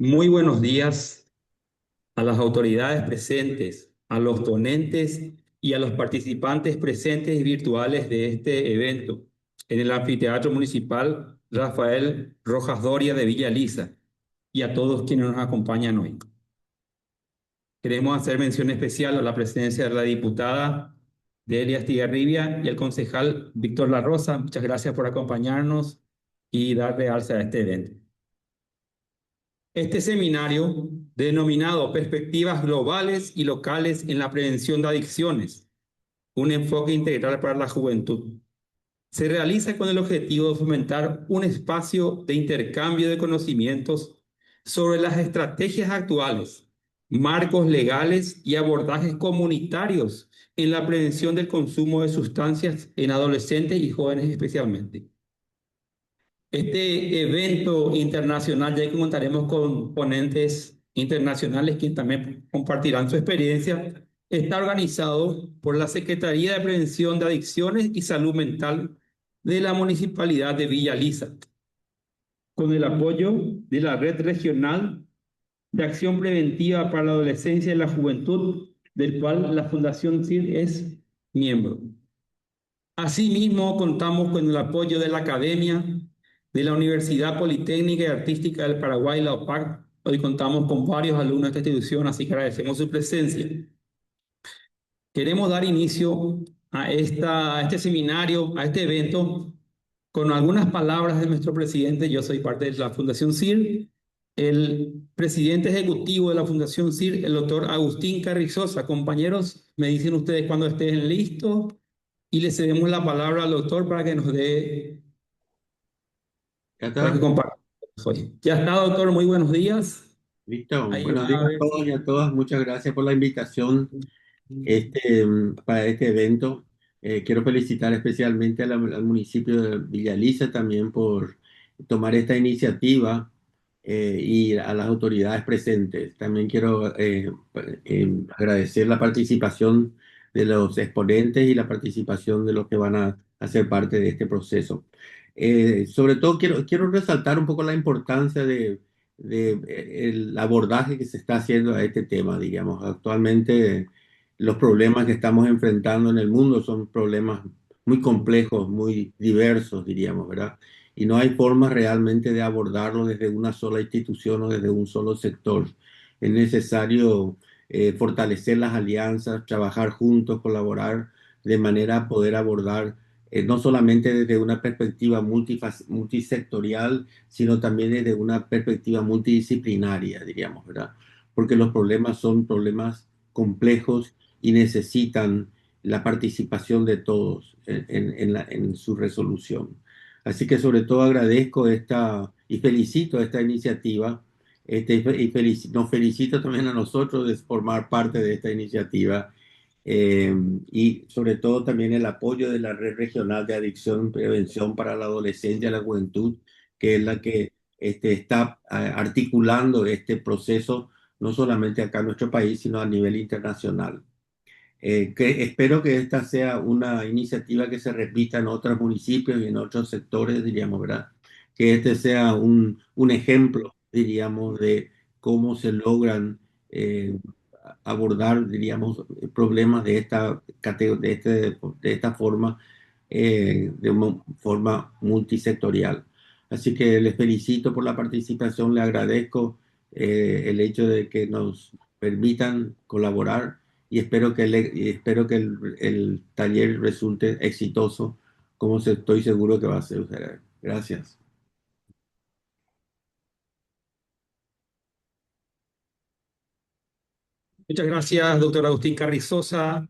Muy buenos días a las autoridades presentes, a los ponentes y a los participantes presentes y virtuales de este evento en el Anfiteatro Municipal Rafael Rojas Doria de Villa Elisa y a todos quienes nos acompañan hoy. Queremos hacer mención especial a la presencia de la diputada Delia Estigarribia y el concejal Víctor La Rosa. Muchas gracias por acompañarnos y dar realce a este evento. Este seminario, denominado Perspectivas Globales y Locales en la Prevención de Adicciones, un enfoque integral para la juventud, se realiza con el objetivo de fomentar un espacio de intercambio de conocimientos sobre las estrategias actuales, marcos legales y abordajes comunitarios en la prevención del consumo de sustancias en adolescentes y jóvenes especialmente. Este evento internacional, ya que contaremos con ponentes internacionales quienes también compartirán su experiencia, está organizado por la Secretaría de Prevención de Adicciones y Salud Mental de la Municipalidad de Villa Elisa, con el apoyo de la Red Regional de Acción Preventiva para la Adolescencia y la Juventud, del cual la Fundación CIR es miembro. Asimismo, contamos con el apoyo de la Academia de la Universidad Politécnica y Artística del Paraguay, la UPAC. Hoy contamos con varios alumnos de esta institución, así que agradecemos su presencia. Queremos dar inicio a este seminario, a este evento, con algunas palabras de nuestro presidente. Yo soy parte de la Fundación CIR. El presidente ejecutivo de la Fundación CIR, el doctor Agustín Carrizosa. Compañeros, me dicen ustedes cuando estén listos y le cedemos la palabra al doctor para que nos dé, ¿Ya para que está? comparta. Ya está, doctor, muy buenos días. Listo. Ahí Buenos va días a a ver todos y a todas. Muchas gracias por la invitación si... para este evento. Quiero felicitar especialmente al municipio de Villa Elisa también por tomar esta iniciativa y a las autoridades presentes. También quiero agradecer la participación de los exponentes y la participación de los que van a hacer parte de este proceso. Sobre todo quiero resaltar un poco la importancia de el abordaje que se está haciendo a este tema, digamos. Actualmente los problemas que estamos enfrentando en el mundo son problemas muy complejos, muy diversos, diríamos, ¿verdad? Y no hay forma realmente de abordarlo desde una sola institución o desde un solo sector. Es necesario fortalecer las alianzas, trabajar juntos, colaborar de manera a poder abordar no solamente desde una perspectiva multisectorial, sino también desde una perspectiva multidisciplinaria, diríamos, ¿verdad? Porque los problemas son problemas complejos y necesitan la participación de todos en su resolución. Así que sobre todo agradezco y felicito esta iniciativa nos felicito también a nosotros de formar parte de esta iniciativa eh, y sobre todo también el apoyo de la Red Regional de Adicción y Prevención para la Adolescencia y la Juventud, que es la que está articulando este proceso, no solamente acá en nuestro país, sino a nivel internacional. Espero que esta sea una iniciativa que se repita en otros municipios y en otros sectores, diríamos, ¿verdad? Que este sea un ejemplo, diríamos, de cómo se logran eh, abordar, diríamos, problemas de esta forma, de una forma multisectorial. Así que les felicito por la participación, les agradezco el hecho de que nos permitan colaborar y espero que el taller resulte exitoso, como estoy seguro que va a ser. Gracias. Muchas gracias, doctor Agustín Carrizosa.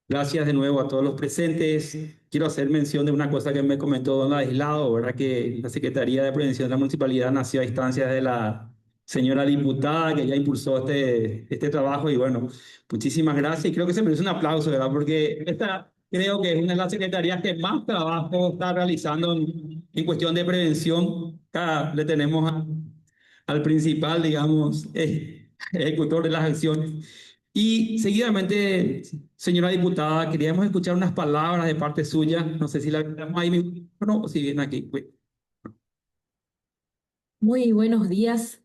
Gracias de nuevo a todos los presentes. Quiero hacer mención de una cosa que me comentó don Ladislao, ¿verdad? Que la Secretaría de Prevención de la Municipalidad nació a instancias de la señora diputada que ya impulsó este trabajo y bueno, muchísimas gracias y creo que se merece un aplauso, ¿verdad? Porque esta creo que es una de las secretarías que más trabajo está realizando en cuestión de prevención. Acá le tenemos al principal, digamos, ejecutor de las acciones. Y seguidamente, señora diputada, queríamos escuchar unas palabras de parte suya. No sé si la tenemos ahí micrófono o si viene aquí. Muy buenos días,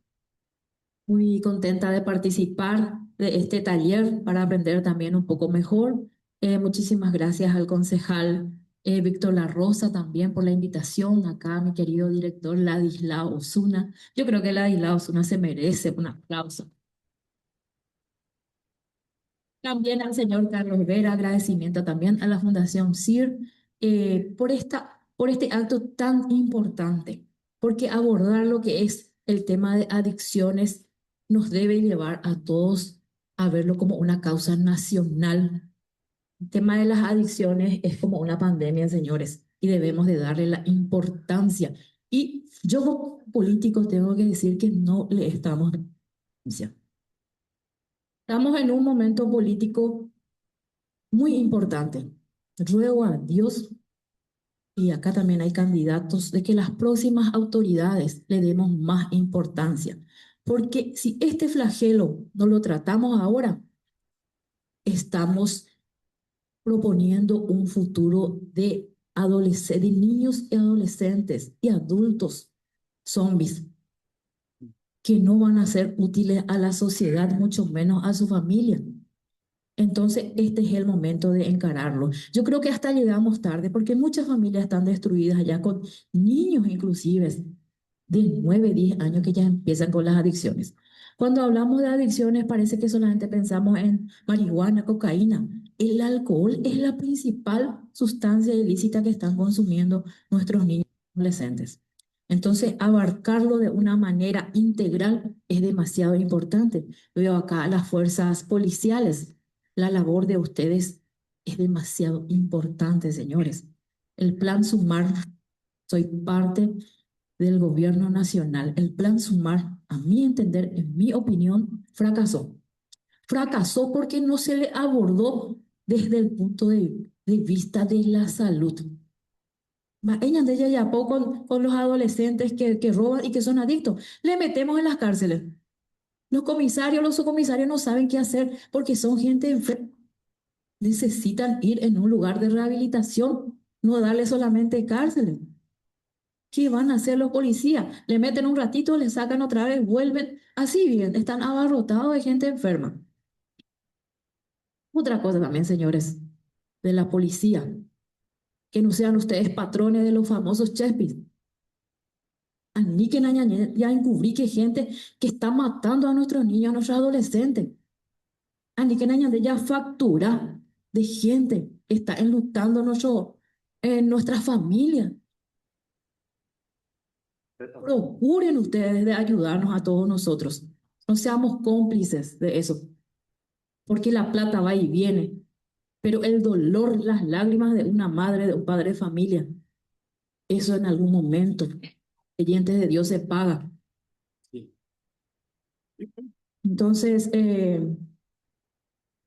muy contenta de participar de este taller para aprender también un poco mejor. Muchísimas gracias al concejal Víctor La Rosa también por la invitación. Acá mi querido director Ladislao Osuna. Yo creo que Ladislao Osuna se merece un aplauso. También al señor Carlos Vera, agradecimiento también a la Fundación CIR por este acto tan importante, porque abordar lo que es el tema de adicciones nos debe llevar a todos a verlo como una causa nacional. El tema de las adicciones es como una pandemia, señores, y debemos de darle la importancia. Y yo como político tengo que decir que no le estamos dando importancia. Estamos en un momento político muy importante. Ruego a Dios, y acá también hay candidatos, de que las próximas autoridades le demos más importancia. Porque si este flagelo no lo tratamos ahora, estamos proponiendo un futuro de niños y adolescentes y adultos zombies que no van a ser útiles a la sociedad, mucho menos a su familia. Entonces, este es el momento de encararlo. Yo creo que hasta llegamos tarde porque muchas familias están destruidas ya con niños inclusive de 9, 10 años que ya empiezan con las adicciones. Cuando hablamos de adicciones parece que solamente pensamos en marihuana, cocaína. El alcohol es la principal sustancia ilícita que están consumiendo nuestros niños y adolescentes. Entonces, abarcarlo de una manera integral es demasiado importante. Veo acá a las fuerzas policiales. La labor de ustedes es demasiado importante, señores. El Plan Sumar, soy parte del gobierno nacional. El Plan Sumar, a mi entender, en mi opinión, fracasó. Fracasó porque no se le abordó desde el punto de vista de la salud. Ella de ella ya con los adolescentes que roban y que son adictos. Le metemos en las cárceles. Los comisarios, los subcomisarios no saben qué hacer porque son gente enferma. Necesitan ir en un lugar de rehabilitación, no darle solamente cárceles. ¿Qué van a hacer los policías? Le meten un ratito, le sacan otra vez, vuelven. Así bien, están abarrotados de gente enferma. Otra cosa también, señores, de la policía, que no sean ustedes patrones de los famosos chespis. Aniquen ya encubrí que gente que está matando a nuestros niños, a nuestros adolescentes. Aniquen ya factura de gente que está enlutando en nuestras familias. Procuren ustedes de ayudarnos a todos nosotros. No seamos cómplices de eso, porque la plata va y viene, pero el dolor, las lágrimas de una madre, de un padre de familia, eso en algún momento, creyentes de Dios se paga. Entonces,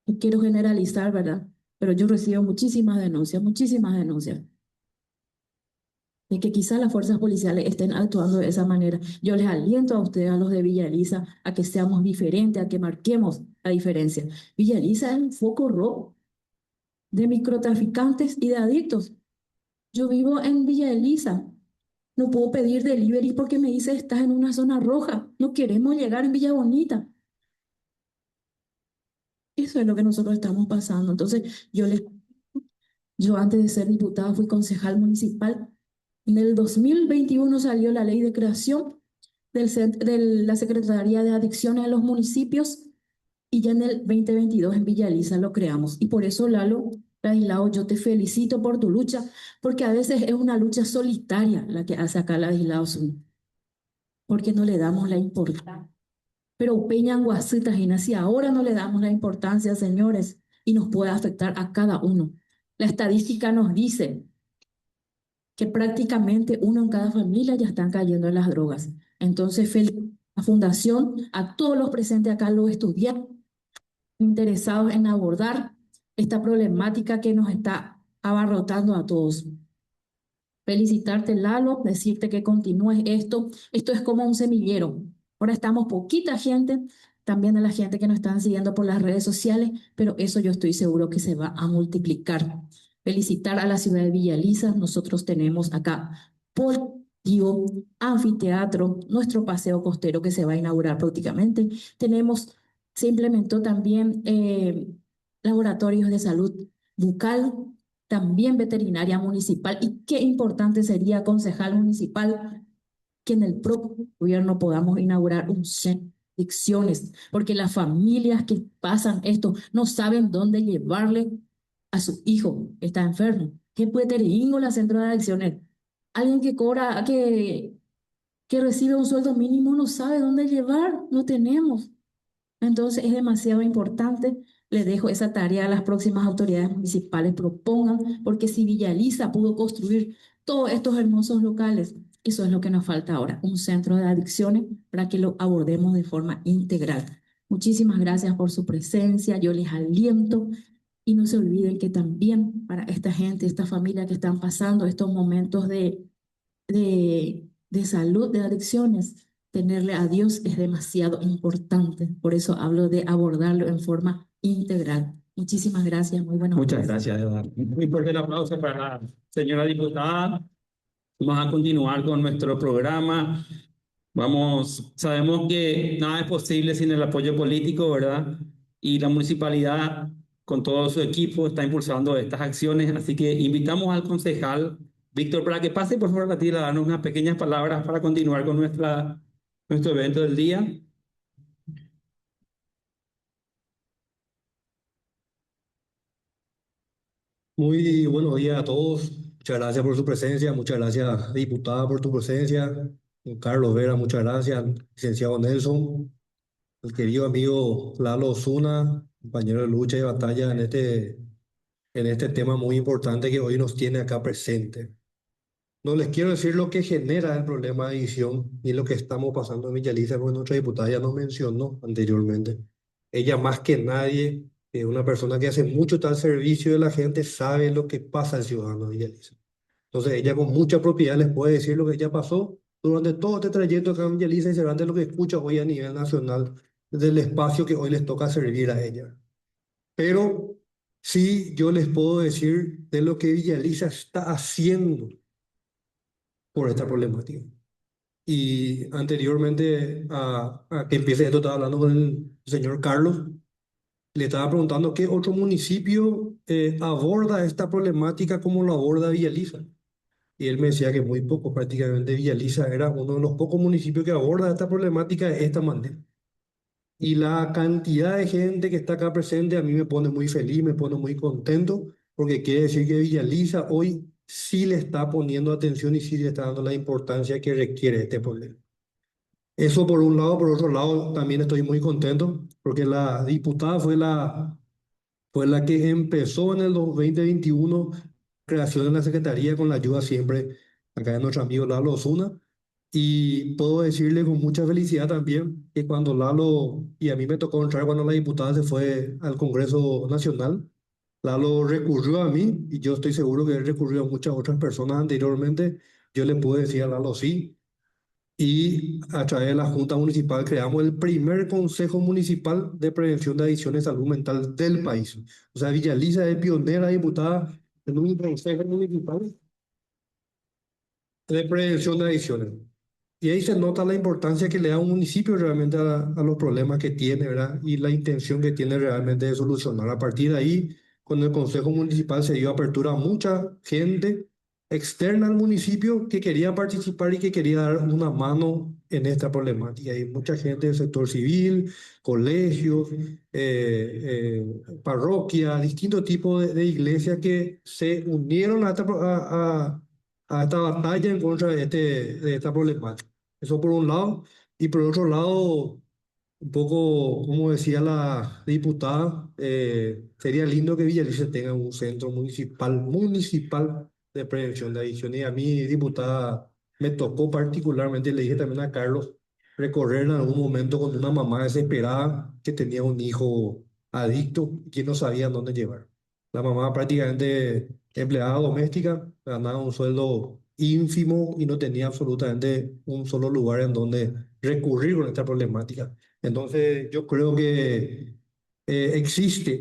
no quiero generalizar, ¿verdad? Pero yo recibo muchísimas denuncias de que quizás las fuerzas policiales estén actuando de esa manera. Yo les aliento a ustedes, a los de Villa Elisa, a que seamos diferentes, a que marquemos la diferencia. Villa Elisa es un foco rojo de microtraficantes y de adictos. Yo vivo en Villa Elisa. No puedo pedir delivery porque me dice estás en una zona roja. No queremos llegar en Villa Bonita. Eso es lo que nosotros estamos pasando. Entonces, yo antes de ser diputada fui concejal municipal. En el 2021 salió la ley de creación de la Secretaría de Adicciones a los municipios y ya en el 2022 en Villa Elisa lo creamos. Y por eso, Ladislao, yo te felicito por tu lucha, porque a veces es una lucha solitaria la que hace acá Ladislao Sun, porque no le damos la importancia. Pero Peña Guasutas y si ahora no le damos la importancia, señores, y nos puede afectar a cada uno. La estadística nos dice que prácticamente uno en cada familia ya están cayendo en las drogas. Entonces, la Fundación, a todos los presentes acá, los estudiantes interesados en abordar esta problemática que nos está abarrotando a todos. Felicitarte, Lalo, decirte que continúes esto. Esto es como un semillero. Ahora estamos poquita gente, también a la gente que nos están siguiendo por las redes sociales, pero eso yo estoy seguro que se va a multiplicar. Felicitar a la ciudad de Villa Elisa. Nosotros tenemos acá Portillo, anfiteatro, nuestro paseo costero que se va a inaugurar prácticamente. Tenemos, se implementó también laboratorios de salud bucal, también veterinaria municipal. Y qué importante sería, concejal municipal, que en el propio gobierno podamos inaugurar un centro de adicciones, porque las familias que pasan esto no saben dónde llevarle a su hijo que está enfermo. ¿Qué puede tener la centro de adicciones? Alguien que cobra, que recibe un sueldo mínimo no sabe dónde llevar, no tenemos. Entonces es demasiado importante. Le dejo esa tarea a las próximas autoridades municipales, propongan, porque si Villa Elisa pudo construir todos estos hermosos locales, eso es lo que nos falta ahora, un centro de adicciones para que lo abordemos de forma integral. Muchísimas gracias por su presencia, yo les aliento y no se olviden que también para esta gente, esta familia que están pasando estos momentos de salud, de adicciones, tenerle a Dios es demasiado importante. Por eso hablo de abordarlo en forma integral. Muchísimas gracias, muy buenos Muchas días. gracias, Eduardo. Muy fuerte el aplauso para la señora diputada. Vamos a continuar con nuestro programa. Sabemos que nada es posible sin el apoyo político, ¿verdad? Y la municipalidad, con todo su equipo, está impulsando estas acciones. Así que invitamos al concejal Víctor para que pase, por favor, a ti a darnos unas pequeñas palabras para continuar con nuestro evento del día. Muy buenos días a todos. Muchas gracias por su presencia. Muchas gracias, diputada, por tu presencia. Don Carlos Vera, muchas gracias. Licenciado Nelson, el querido amigo Lalo Osuna, compañero de lucha y batalla en este tema muy importante que hoy nos tiene acá presente. No les quiero decir lo que genera el problema de adicción ni lo que estamos pasando en Villa Elisa, porque nuestra diputada ya nos mencionó anteriormente. Ella más que nadie, es una persona que hace mucho tal servicio de la gente, sabe lo que pasa al ciudadano de Villa Elisa. Entonces ella con mucha propiedad les puede decir lo que ya pasó durante todo este trayecto acá en Villa Elisa y seguramente lo que escucha hoy a nivel nacional del espacio que hoy les toca servir a ella. Pero sí yo les puedo decir de lo que Villa Elisa está haciendo por esta problemática. Y anteriormente a que empiece esto, estaba hablando con el señor Carlos, le estaba preguntando qué otro municipio aborda esta problemática como lo aborda Villa Elisa. Y él me decía que muy poco, prácticamente Villa Elisa era uno de los pocos municipios que aborda esta problemática de esta manera. Y la cantidad de gente que está acá presente a mí me pone muy feliz, me pone muy contento, porque quiere decir que Villa Elisa hoy sí le está poniendo atención y sí le está dando la importancia que requiere este problema. Eso por un lado, por otro lado también estoy muy contento porque la diputada fue la que empezó en el 2021 creación de la Secretaría con la ayuda siempre acá de nuestro amigo Lalo Osuna. Y puedo decirle con mucha felicidad también que cuando Lalo, y a mí me tocó entrar cuando la diputada se fue al Congreso Nacional, Lalo recurrió a mí y yo estoy seguro que él recurrió a muchas otras personas anteriormente. Yo le pude decir a Lalo sí. Y a través de la Junta Municipal creamos el primer Consejo Municipal de Prevención de Adicciones y Salud Mental del país. O sea, Villa Elisa es pionera diputada en un Consejo Municipal de Prevención de Adicciones. Y ahí se nota la importancia que le da un municipio realmente a los problemas que tiene, ¿verdad? Y la intención que tiene realmente de solucionar. A partir de ahí, con el Consejo Municipal se dio apertura a mucha gente externa al municipio que quería participar y que quería dar una mano en esta problemática. Hay mucha gente del sector civil, colegios, parroquias, distintos tipos de iglesias que se unieron a esta batalla en contra de esta problemática. Eso por un lado. Y por otro lado, un poco, como decía la diputada, sería lindo que Villa Elisa tenga un centro municipal de prevención de adicciones. Y a mí, diputada, me tocó particularmente, le dije también a Carlos, recorrer en algún momento con una mamá desesperada que tenía un hijo adicto y que no sabía dónde llevar. La mamá prácticamente empleada doméstica, ganaba un sueldo ínfimo y no tenía absolutamente un solo lugar en donde recurrir con esta problemática. Entonces, yo creo que existe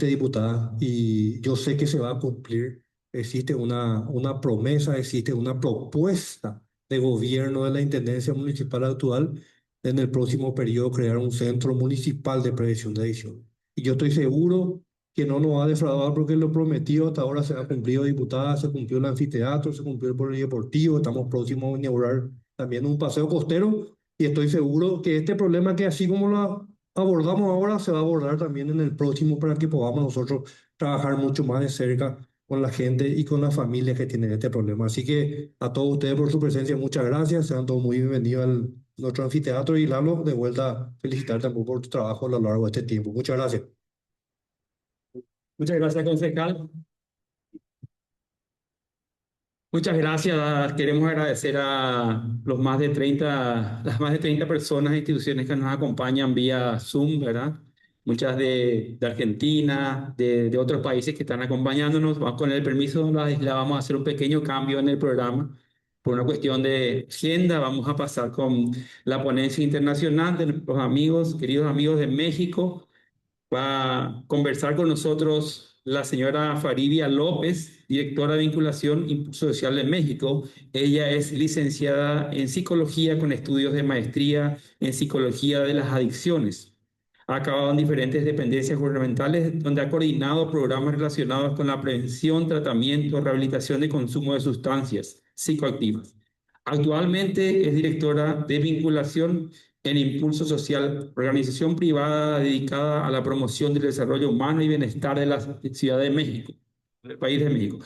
diputada, y yo sé que se va a cumplir. Existe una promesa, existe una propuesta de gobierno de la Intendencia Municipal actual en el próximo periodo crear un centro municipal de prevención de adicción. Y yo estoy seguro que no nos va a defraudar porque lo prometido hasta ahora se ha cumplido, diputada. Se cumplió el anfiteatro, se cumplió el polideportivo, estamos próximos a inaugurar también un paseo costero, y estoy seguro que este problema, que así como lo abordamos ahora, se va a abordar también en el próximo, para que podamos nosotros trabajar mucho más de cerca con la gente y con las familias que tienen este problema. Así que a todos ustedes por su presencia, muchas gracias. Sean todos muy bienvenidos al nuestro anfiteatro, y Lalo, de vuelta, felicitar también por tu trabajo a lo largo de este tiempo. Muchas gracias. Muchas gracias, concejal. Muchas gracias. Queremos agradecer a las más de 30 personas e instituciones que nos acompañan vía Zoom, ¿verdad? Muchas de Argentina, de otros países que están acompañándonos. Con el permiso de la isla, vamos a hacer un pequeño cambio en el programa. Por una cuestión de agenda, vamos a pasar con la ponencia internacional de nuestros amigos, queridos amigos de México. Va a conversar con nosotros la señora Faribia López, directora de vinculación y Impulso Social de México. Ella es licenciada en psicología con estudios de maestría en psicología de las adicciones. Ha acabado en diferentes dependencias gubernamentales donde ha coordinado programas relacionados con la prevención, tratamiento, rehabilitación de consumo de sustancias psicoactivas. Actualmente es directora de vinculación en Impulso Social, organización privada dedicada a la promoción del desarrollo humano y bienestar de la Ciudad de México, del país de México.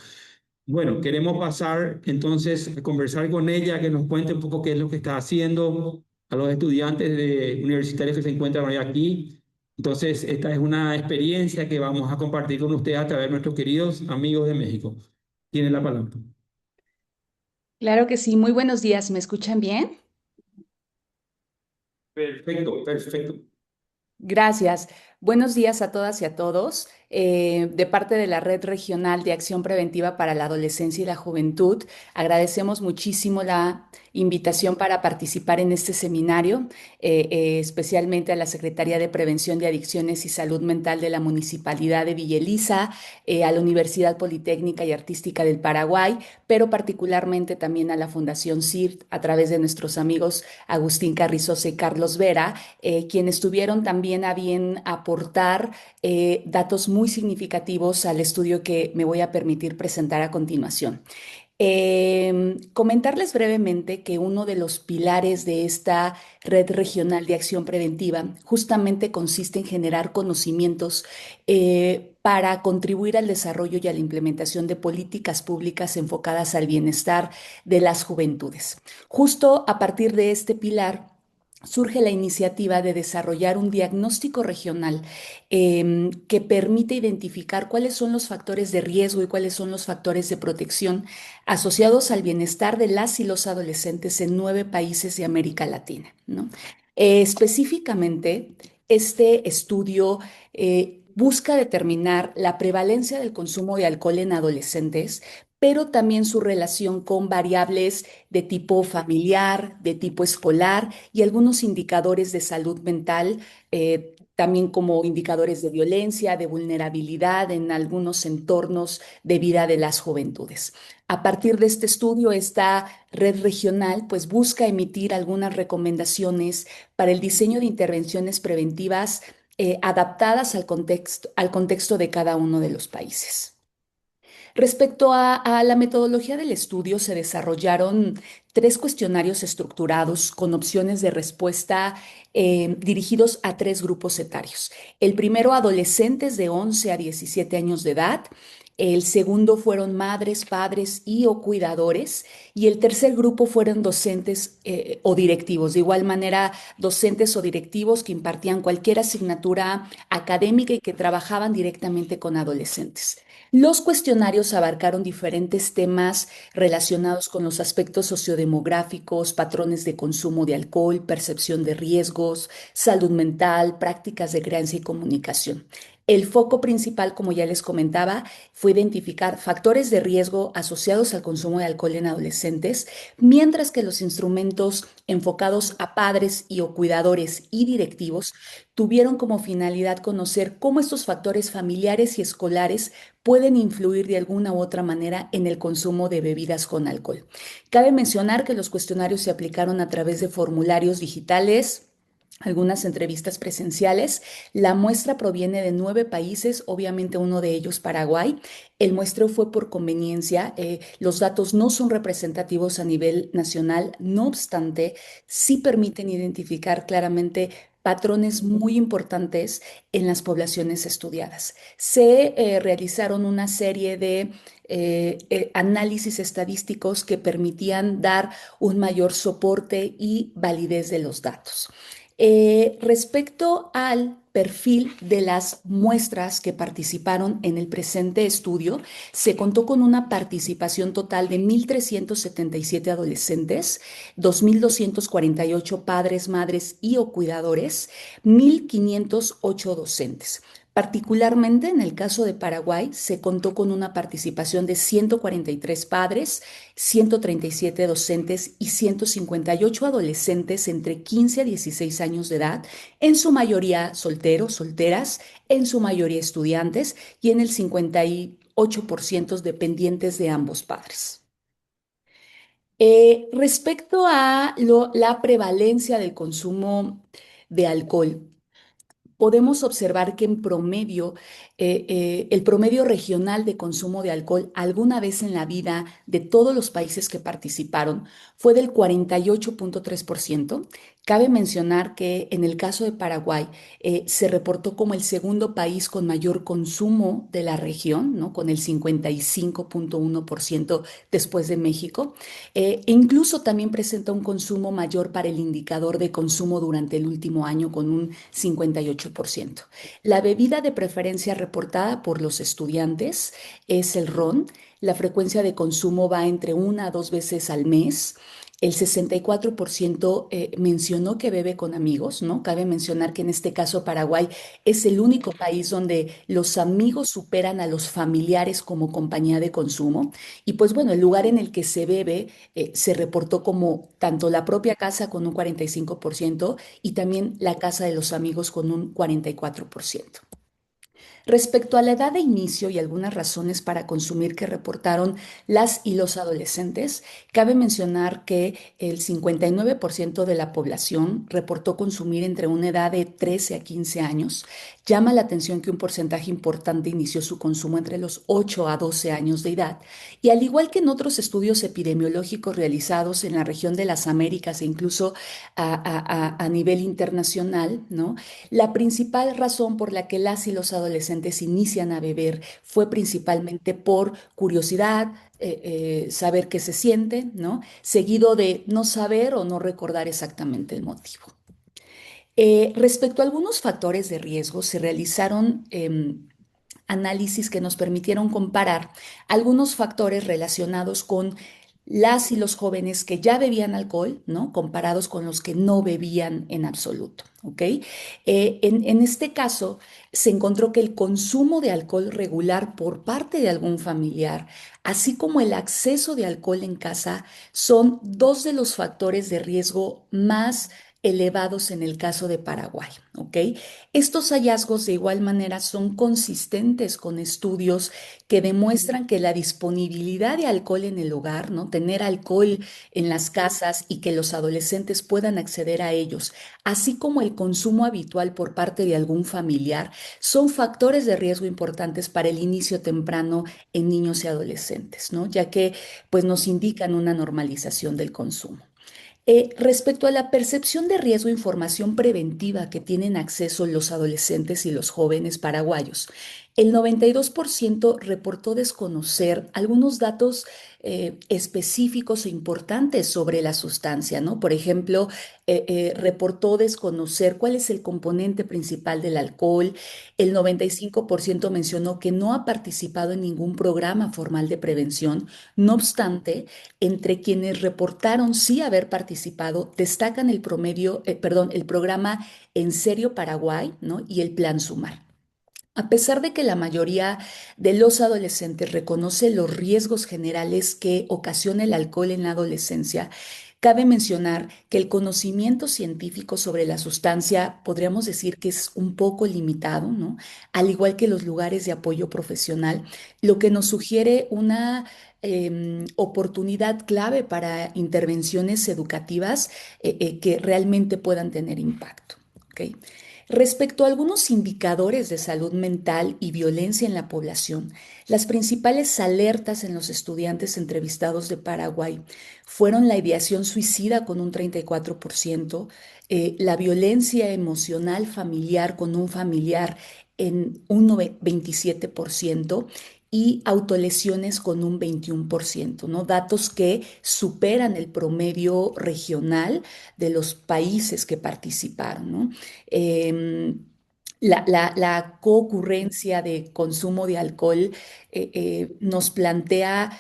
Bueno, queremos pasar entonces a conversar con ella, que nos cuente un poco qué es lo que está haciendo, a los estudiantes universitarios que se encuentran hoy aquí. Entonces, esta es una experiencia que vamos a compartir con ustedes a través de nuestros queridos amigos de México. Tienen la palabra. Claro que sí, muy buenos días, ¿me escuchan bien? Perfecto, perfecto. Gracias. Buenos días a todas y a todos. De parte de la Red Regional de Acción Preventiva para la Adolescencia y la Juventud, agradecemos muchísimo la invitación para participar en este seminario, especialmente a la Secretaría de Prevención de Adicciones y Salud Mental de la Municipalidad de Villa Elisa, a la Universidad Politécnica y Artística del Paraguay, pero particularmente también a la Fundación CIRT a través de nuestros amigos Agustín Carrizosa y Carlos Vera, quienes tuvieron también a bien aportar datos muy significativos al estudio que me voy a permitir presentar a continuación. Comentarles brevemente que uno de los pilares de esta red regional de acción preventiva justamente consiste en generar conocimientos para contribuir al desarrollo y a la implementación de políticas públicas enfocadas al bienestar de las juventudes. Justo a partir de este pilar surge la iniciativa de desarrollar un diagnóstico regional que permite identificar cuáles son los factores de riesgo y cuáles son los factores de protección asociados al bienestar de las y los adolescentes en 9 países de América Latina, ¿no? Específicamente, este estudio busca determinar la prevalencia del consumo de alcohol en adolescentes, pero también su relación con variables de tipo familiar, de tipo escolar y algunos indicadores de salud mental, también como indicadores de violencia, de vulnerabilidad en algunos entornos de vida de las juventudes. A partir de este estudio, esta red regional pues busca emitir algunas recomendaciones para el diseño de intervenciones preventivas adaptadas al contexto de cada uno de los países. Respecto a la metodología del estudio, se desarrollaron 3 cuestionarios estructurados con opciones de respuesta dirigidos a 3 grupos etarios. El primero, adolescentes de 11 a 17 años de edad. El segundo fueron madres, padres y o cuidadores. Y el tercer grupo fueron docentes o directivos. De igual manera, docentes o directivos que impartían cualquier asignatura académica y que trabajaban directamente con adolescentes. Los cuestionarios abarcaron diferentes temas relacionados con los aspectos sociodemográficos, patrones de consumo de alcohol, percepción de riesgos, salud mental, prácticas de crianza y comunicación. El foco principal, como ya les comentaba, fue identificar factores de riesgo asociados al consumo de alcohol en adolescentes, mientras que los instrumentos enfocados a padres y o cuidadores y directivos tuvieron como finalidad conocer cómo estos factores familiares y escolares pueden influir de alguna u otra manera en el consumo de bebidas con alcohol. Cabe mencionar que los cuestionarios se aplicaron a través de formularios digitales, algunas entrevistas presenciales. La muestra proviene de 9 países, obviamente uno de ellos Paraguay. El muestreo fue por conveniencia, los datos no son representativos a nivel nacional, no obstante, sí permiten identificar claramente patrones muy importantes en las poblaciones estudiadas. Se realizaron una serie de análisis estadísticos que permitían dar un mayor soporte y validez de los datos. Respecto al perfil de las muestras que participaron en el presente estudio, se contó con una participación total de 1.377 adolescentes, 2.248 padres, madres y o cuidadores, 1.508 docentes. Particularmente en el caso de Paraguay, se contó con una participación de 143 padres, 137 docentes y 158 adolescentes entre 15 a 16 años de edad, en su mayoría solteros, solteras, en su mayoría estudiantes y en el 58% dependientes de ambos padres. Respecto a la prevalencia del consumo de alcohol, podemos observar que en promedio, el promedio regional de consumo de alcohol alguna vez en la vida de todos los países que participaron fue del 48.3%. Cabe mencionar que en el caso de Paraguay se reportó como el segundo país con mayor consumo de la región, ¿no? Con el 55.1% después de México. Incluso también presenta un consumo mayor para el indicador de consumo durante el último año con un 58%. La bebida de preferencia reportada por los estudiantes es el ron. La frecuencia de consumo va entre 1 a 2 veces al mes. El 64% mencionó que bebe con amigos, ¿no? Cabe mencionar que en este caso Paraguay es el único país donde los amigos superan a los familiares como compañía de consumo. Y pues bueno, el lugar en el que se bebe se reportó como tanto la propia casa con un 45% y también la casa de los amigos con un 44%. Respecto a la edad de inicio y algunas razones para consumir que reportaron las y los adolescentes, cabe mencionar que el 59% de la población reportó consumir entre una edad de 13 a 15 años. Llama la atención que un porcentaje importante inició su consumo entre los 8 a 12 años de edad. Y al igual que en otros estudios epidemiológicos realizados en la región de las Américas e incluso a nivel internacional, ¿no? La principal razón por la que las y los adolescentes inician a beber fue principalmente por curiosidad, saber qué se siente, ¿no? Seguido de no saber o no recordar exactamente el motivo. Respecto a algunos factores de riesgo, se realizaron análisis que nos permitieron comparar algunos factores relacionados con las y los jóvenes que ya bebían alcohol, ¿no? Comparados con los que no bebían en absoluto, ¿ok? En este caso, se encontró que el consumo de alcohol regular por parte de algún familiar, así como el acceso de alcohol en casa, son dos de los factores de riesgo más elevados en el caso de Paraguay, ¿ok? Estos hallazgos de igual manera son consistentes con estudios que demuestran que la disponibilidad de alcohol en el hogar, ¿no? Tener alcohol en las casas y que los adolescentes puedan acceder a ellos, así como el consumo habitual por parte de algún familiar, son factores de riesgo importantes para el inicio temprano en niños y adolescentes, ¿no? Ya que pues nos indican una normalización del consumo. Respecto a la percepción de riesgo e información preventiva que tienen acceso los adolescentes y los jóvenes paraguayos, el 92% reportó desconocer algunos datos específicos e importantes sobre la sustancia, ¿no? Por ejemplo, reportó desconocer cuál es el componente principal del alcohol. El 95% mencionó que no ha participado en ningún programa formal de prevención. No obstante, entre quienes reportaron sí haber participado, destacan el programa En Serio Paraguay, ¿no? Y el Plan Sumar. A pesar de que la mayoría de los adolescentes reconoce los riesgos generales que ocasiona el alcohol en la adolescencia, cabe mencionar que el conocimiento científico sobre la sustancia podríamos decir que es un poco limitado, ¿no? Al igual que los lugares de apoyo profesional, lo que nos sugiere una oportunidad clave para intervenciones educativas que realmente puedan tener impacto. ¿Ok? Respecto a algunos indicadores de salud mental y violencia en la población, las principales alertas en los estudiantes entrevistados de Paraguay fueron la ideación suicida con un 34%, la violencia emocional familiar con un familiar en un 27% y autolesiones con un 21%, ¿no? Datos que superan el promedio regional de los países que participaron, ¿no? La concurrencia de consumo de alcohol nos plantea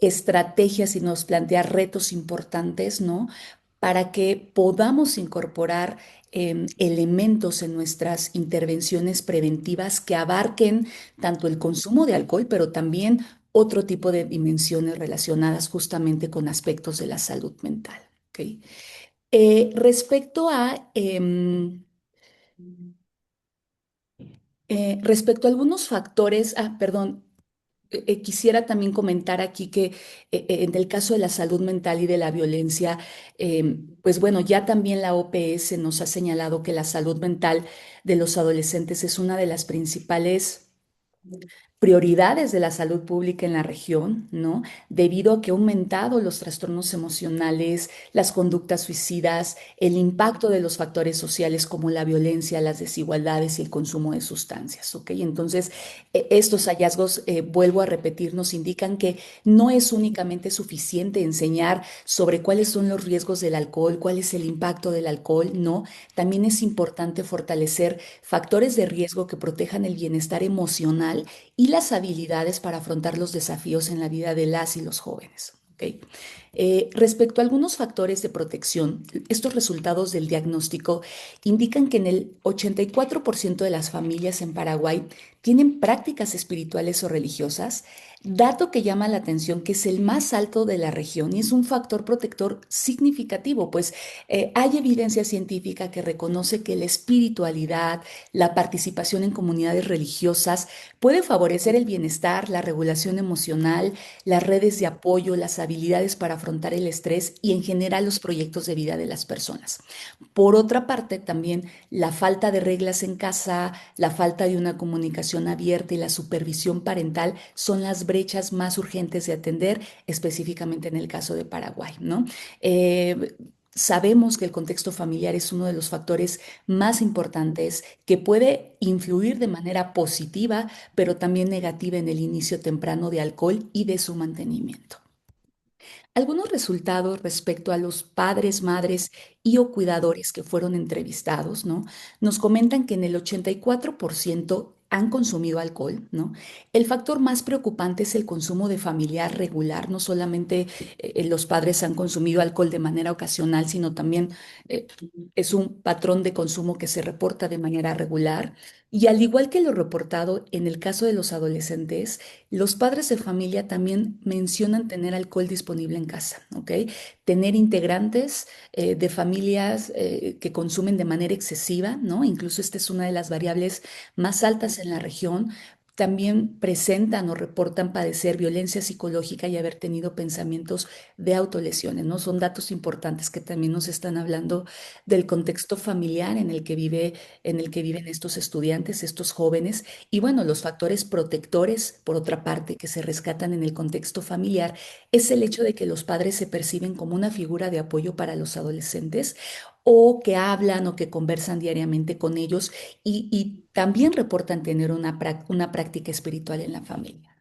estrategias y nos plantea retos importantes, ¿no? Para que podamos incorporar elementos en nuestras intervenciones preventivas que abarquen tanto el consumo de alcohol, pero también otro tipo de dimensiones relacionadas justamente con aspectos de la salud mental. ¿Ok? Respecto a algunos factores, perdón, quisiera también comentar aquí que en el caso de la salud mental y de la violencia, pues bueno, ya también la OPS nos ha señalado que la salud mental de los adolescentes es una de las principales prioridades de la salud pública en la región, ¿no? Debido a que ha aumentado los trastornos emocionales, las conductas suicidas, el impacto de los factores sociales como la violencia, las desigualdades y el consumo de sustancias, ¿ok? Entonces, estos hallazgos, vuelvo a repetir, nos indican que no es únicamente suficiente enseñar sobre cuáles son los riesgos del alcohol, cuál es el impacto del alcohol, no, también es importante fortalecer factores de riesgo que protejan el bienestar emocional y las habilidades para afrontar los desafíos en la vida de las y los jóvenes. ¿Okay? Respecto a algunos factores de protección, estos resultados del diagnóstico indican que en el 84% de las familias en Paraguay tienen prácticas espirituales o religiosas, dato que llama la atención que es el más alto de la región y es un factor protector significativo, pues hay evidencia científica que reconoce que la espiritualidad, la participación en comunidades religiosas puede favorecer el bienestar, la regulación emocional, las redes de apoyo, las habilidades para afrontar el estrés y en general los proyectos de vida de las personas. Por otra parte, también la falta de reglas en casa, la falta de una comunicación abierta y la supervisión parental son las brechas más urgentes de atender, específicamente en el caso de Paraguay, ¿no? Sabemos que el contexto familiar es uno de los factores más importantes que puede influir de manera positiva, pero también negativa en el inicio temprano de alcohol y de su mantenimiento. Algunos resultados respecto a los padres, madres y o cuidadores que fueron entrevistados, ¿no? Nos comentan que en el 84% han consumido alcohol, ¿no? El factor más preocupante es el consumo de familiar regular, no solamente los padres han consumido alcohol de manera ocasional, sino también eh, es un patrón de consumo que se reporta de manera regular. Y al igual que lo reportado en el caso de los adolescentes, los padres de familia también mencionan tener alcohol disponible en casa, ¿ok? Tener integrantes de familias que consumen de manera excesiva, ¿no? Incluso esta es una de las variables más altas en la región. También presentan o reportan padecer violencia psicológica y haber tenido pensamientos de autolesiones, ¿no? Son datos importantes que también nos están hablando del contexto familiar en el que viven estos estudiantes, estos jóvenes, y bueno, los factores protectores, por otra parte, que se rescatan en el contexto familiar, es el hecho de que los padres se perciben como una figura de apoyo para los adolescentes o que hablan o que conversan diariamente con ellos y también reportan tener una práctica espiritual en la familia.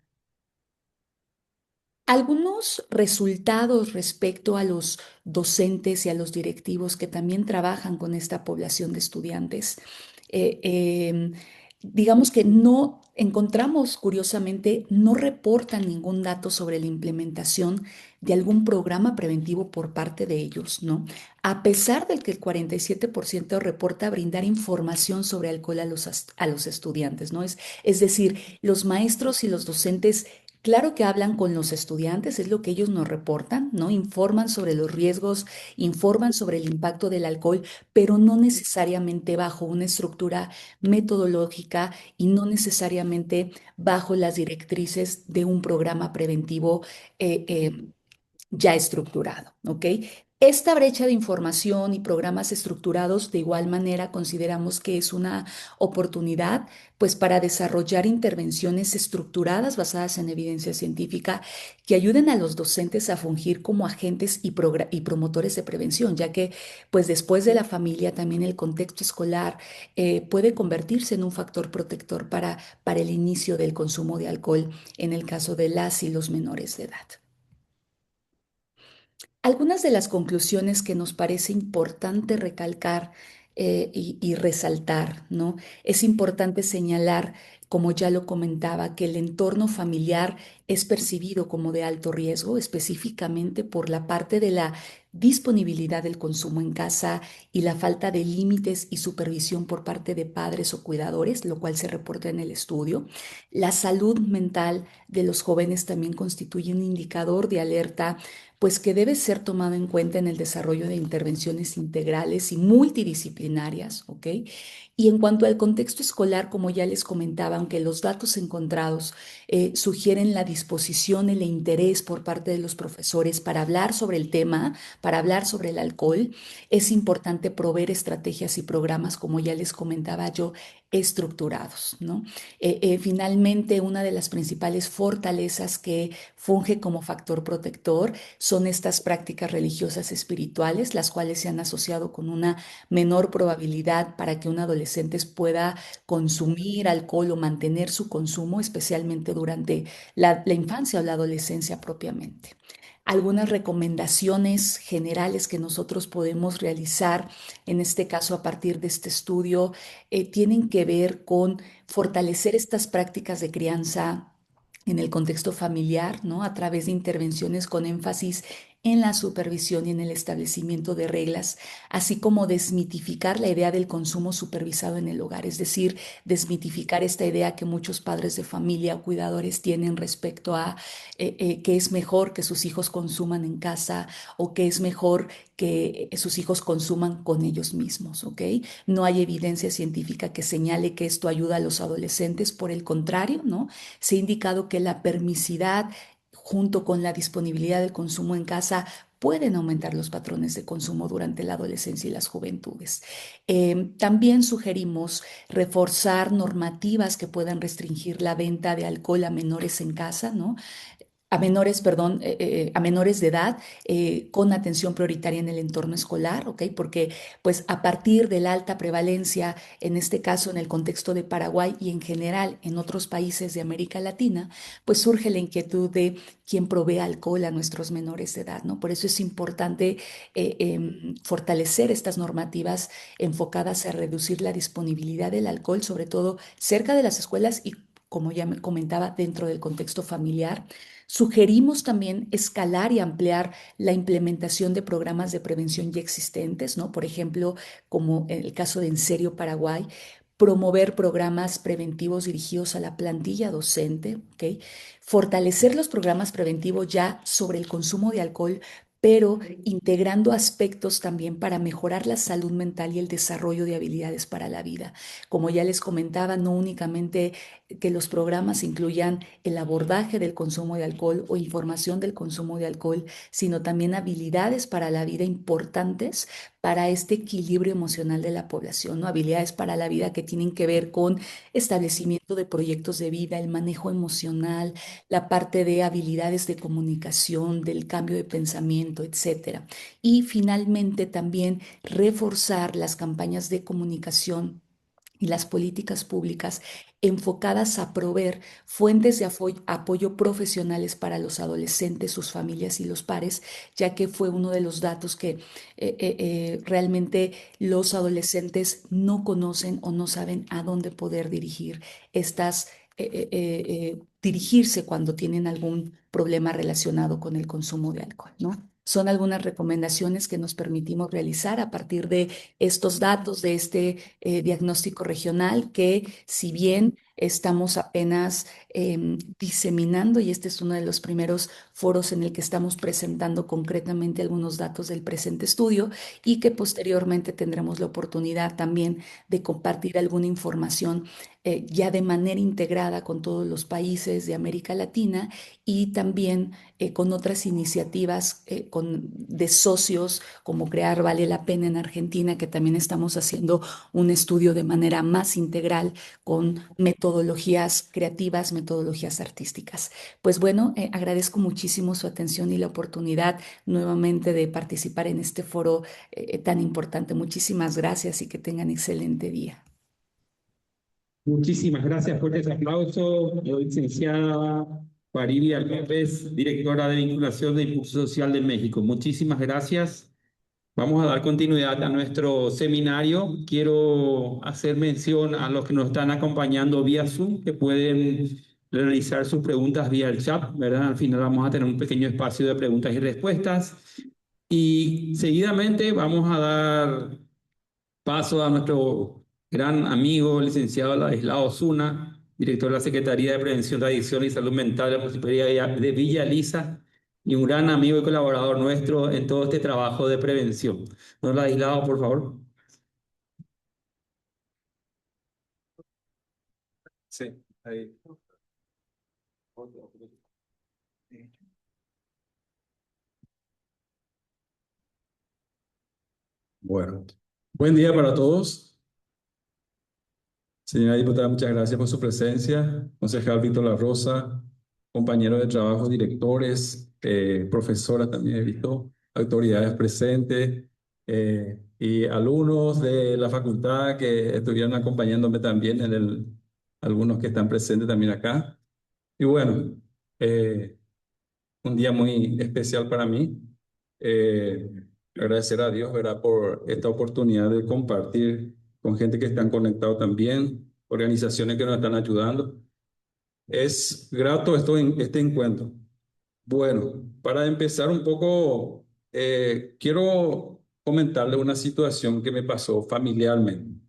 Algunos resultados respecto a los docentes y a los directivos que también trabajan con esta población de estudiantes. Eh, em, digamos que no encontramos, curiosamente, no reportan ningún dato sobre la implementación de algún programa preventivo por parte de ellos, ¿no? A pesar de que el 47% reporta brindar información sobre alcohol a los estudiantes, ¿no? Es decir, los maestros y los docentes, claro que hablan con los estudiantes, es lo que ellos nos reportan, ¿no? Informan sobre los riesgos, informan sobre el impacto del alcohol, pero no necesariamente bajo una estructura metodológica y no necesariamente bajo las directrices de un programa preventivo eh, eh, ya estructurado, ¿ok? Esta brecha de información y programas estructurados, de igual manera, consideramos que es una oportunidad, pues, para desarrollar intervenciones estructuradas basadas en evidencia científica que ayuden a los docentes a fungir como agentes y promotores de prevención, ya que, pues, después de la familia, también el contexto escolar puede convertirse en un factor protector para el inicio del consumo de alcohol en el caso de las y los menores de edad. Algunas de las conclusiones que nos parece importante recalcar y resaltar, ¿no? Es importante señalar, como ya lo comentaba, que el entorno familiar es percibido como de alto riesgo, específicamente por la parte de la disponibilidad del consumo en casa y la falta de límites y supervisión por parte de padres o cuidadores, lo cual se reporta en el estudio. La salud mental de los jóvenes también constituye un indicador de alerta, pues que debe ser tomado en cuenta en el desarrollo de intervenciones integrales y multidisciplinarias, ¿ok? Y en cuanto al contexto escolar, como ya les comentaba, aunque los datos encontrados sugieren la disposición, el interés por parte de los profesores para hablar sobre el tema, para hablar sobre el alcohol, es importante proveer estrategias y programas, como ya les comentaba yo, estructurados, ¿no? Finalmente, una de las principales fortalezas que funge como factor protector son estas prácticas religiosas espirituales, las cuales se han asociado con una menor probabilidad para que un adolescente pueda consumir alcohol o mantener su consumo, especialmente durante la infancia o la adolescencia propiamente. Algunas recomendaciones generales que nosotros podemos realizar, en este caso a partir de este estudio, tienen que ver con fortalecer estas prácticas de crianza en el contexto familiar, ¿no? A través de intervenciones con énfasis en la supervisión y en el establecimiento de reglas, así como desmitificar la idea del consumo supervisado en el hogar, es decir, desmitificar esta idea que muchos padres de familia o cuidadores tienen respecto a que es mejor que sus hijos consuman en casa o que es mejor que sus hijos consuman con ellos mismos, ¿ok? No hay evidencia científica que señale que esto ayuda a los adolescentes, por el contrario, ¿no? Se ha indicado que la permisidad junto con la disponibilidad del consumo en casa pueden aumentar los patrones de consumo durante la adolescencia y las juventudes. También sugerimos reforzar normativas que puedan restringir la venta de alcohol a menores en casa, ¿no? A menores, perdón, a menores de edad, con atención prioritaria en el entorno escolar, ¿ok? Porque pues a partir de la alta prevalencia, en este caso en el contexto de Paraguay y en general en otros países de América Latina, pues surge la inquietud de quién provee alcohol a nuestros menores de edad, ¿no? Por eso es importante fortalecer estas normativas enfocadas a reducir la disponibilidad del alcohol, sobre todo cerca de las escuelas y, como ya me comentaba, dentro del contexto familiar. Sugerimos también escalar y ampliar la implementación de programas de prevención ya existentes, ¿no? Por ejemplo, como en el caso de En Serio Paraguay, promover programas preventivos dirigidos a la plantilla docente, ¿ok? Fortalecer los programas preventivos ya sobre el consumo de alcohol, pero integrando aspectos también para mejorar la salud mental y el desarrollo de habilidades para la vida. Como ya les comentaba, no únicamente que los programas incluyan el abordaje del consumo de alcohol o información del consumo de alcohol, sino también habilidades para la vida importantes para este equilibrio emocional de la población, ¿no? Habilidades para la vida que tienen que ver con establecimiento de proyectos de vida, el manejo emocional, la parte de habilidades de comunicación, del cambio de pensamiento, etcétera. Y finalmente también reforzar las campañas de comunicación y las políticas públicas enfocadas a proveer fuentes de apoyo profesionales para los adolescentes, sus familias y los pares, ya que fue uno de los datos que realmente los adolescentes no conocen o no saben a dónde poder dirigir estas dirigirse cuando tienen algún problema relacionado con el consumo de alcohol, ¿no? Son algunas recomendaciones que nos permitimos realizar a partir de estos datos, de este diagnóstico regional, que si bien estamos apenas diseminando, y este es uno de los primeros foros en el que estamos presentando concretamente algunos datos del presente estudio, y que posteriormente tendremos la oportunidad también de compartir alguna información ya de manera integrada con todos los países de América Latina, y también con otras iniciativas de socios, como crear Vale la Pena en Argentina, que también estamos haciendo un estudio de manera más integral con metodologías creativas, metodologías artísticas. Pues bueno, agradezco muchísimo su atención y la oportunidad nuevamente de participar en este foro tan importante. Muchísimas gracias y que tengan excelente día. Muchísimas gracias por ese aplauso, licenciada Faribia López, directora de Vinculación de Impulso Social de México. Muchísimas gracias. Vamos a dar continuidad a nuestro seminario. Quiero hacer mención a los que nos están acompañando vía Zoom, que pueden realizar sus preguntas vía el chat, ¿verdad? Al final vamos a tener un pequeño espacio de preguntas y respuestas. Y seguidamente vamos a dar paso a nuestro gran amigo, licenciado Ladislao Osuna, director de la Secretaría de Prevención de Adicción y Salud Mental de la Municipalidad de Villa Elisa, y un gran amigo y colaborador nuestro en todo este trabajo de prevención. Don Ladislao, por favor. Sí, ahí. Bueno, buen día para todos. Señora diputada, muchas gracias por su presencia. Concejal Víctor La Rosa, compañeros de trabajo, directores, profesoras también he visto, autoridades presentes y alumnos de la facultad que estuvieron acompañándome también, algunos que están presentes también acá. Y bueno, un día muy especial para mí. Eh, Agradecer a Dios, ¿verdad?, por esta oportunidad de compartir con gente que están conectados también, organizaciones que nos están ayudando. Es grato este encuentro. Bueno, para empezar un poco, quiero comentarle una situación que me pasó familiarmente.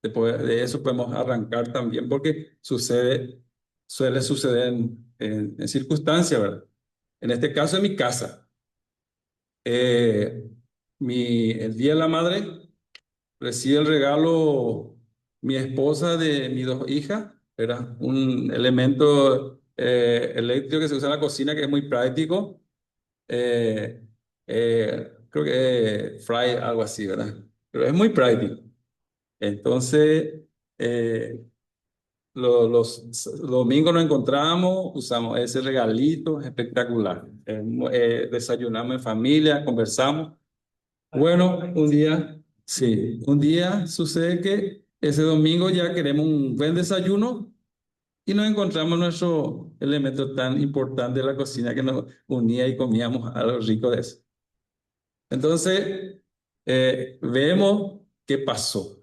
Después de eso podemos arrancar también, porque suele suceder en circunstancias, ¿verdad? En este caso, en mi casa. Eh, el Día de la Madre recibe el regalo mi esposa de mis dos hijas. Era un elemento eléctrico que se usa en la cocina que es muy práctico. Creo que fry, algo así, ¿verdad? Pero es muy práctico. Entonces, eh, los domingos nos encontramos, usamos ese regalito espectacular. Desayunamos en familia, conversamos. Bueno, un día, sí, un día sucede que ese domingo ya queremos un buen desayuno y nos encontramos nuestro elemento tan importante de la cocina que nos unía y comíamos algo rico de eso. Entonces, vemos qué pasó,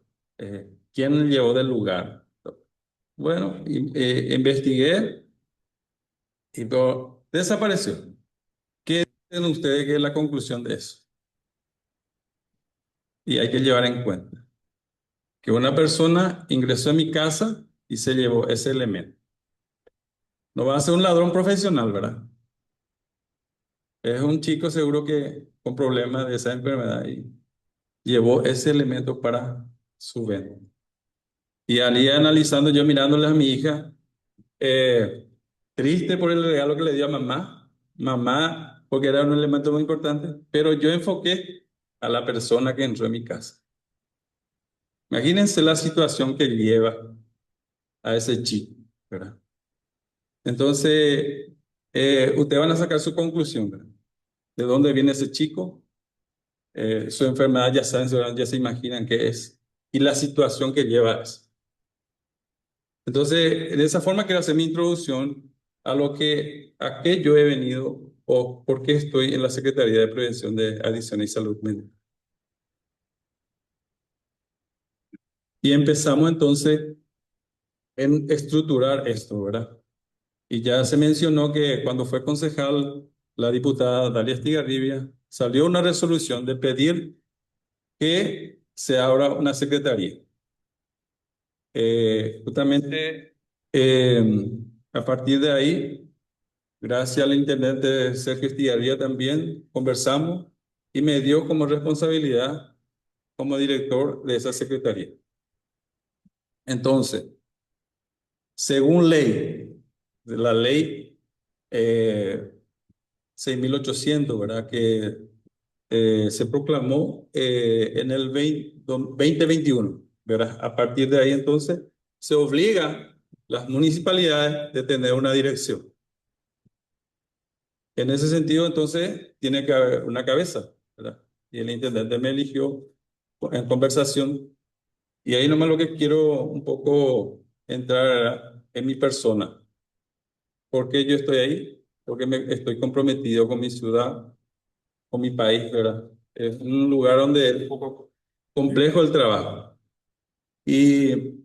quién llevó del lugar. Bueno, investigué y desapareció. ¿Qué dicen ustedes que es la conclusión de eso? Y hay que llevar en cuenta que una persona ingresó a mi casa y se llevó ese elemento. No va a ser un ladrón profesional, ¿verdad? Es un chico seguro que con problemas de esa enfermedad y llevó ese elemento para su venta. Y al ir analizando, yo mirándole a mi hija, eh, triste por el regalo que le dio a mamá, porque era un elemento muy importante, pero yo enfoqué a la persona que entró en mi casa. Imagínense la situación que lleva a ese chico, ¿verdad? Entonces, ustedes van a sacar su conclusión, ¿verdad? ¿De dónde viene ese chico? Su enfermedad, ya saben, ya se imaginan qué es, y la situación que lleva a eso. Entonces, de esa forma quiero hacer mi introducción a qué yo he venido o por qué estoy en la Secretaría de Prevención de Adicciones y Salud Mental. Y empezamos entonces en estructurar esto, ¿verdad? Y ya se mencionó que cuando fue concejal la diputada Dalia Estigarribia, salió una resolución de pedir que se abra una secretaría. Justamente a partir de ahí, gracias al intendente Sergio Estigarribia también conversamos y me dio como responsabilidad como director de esa secretaría. Entonces, según ley, de la ley eh, 6.800, ¿verdad? Que se proclamó en el 2021, ¿verdad? A partir de ahí, entonces, se obliga las municipalidades de tener una dirección. En ese sentido, entonces, tiene que haber una cabeza, ¿verdad? Y el intendente me eligió en conversación. Y ahí nomás lo que quiero un poco entrar en mi persona. ¿Por qué yo estoy ahí? Porque estoy comprometido con mi ciudad, con mi país, ¿verdad? Es un lugar donde es un poco complejo el trabajo. Y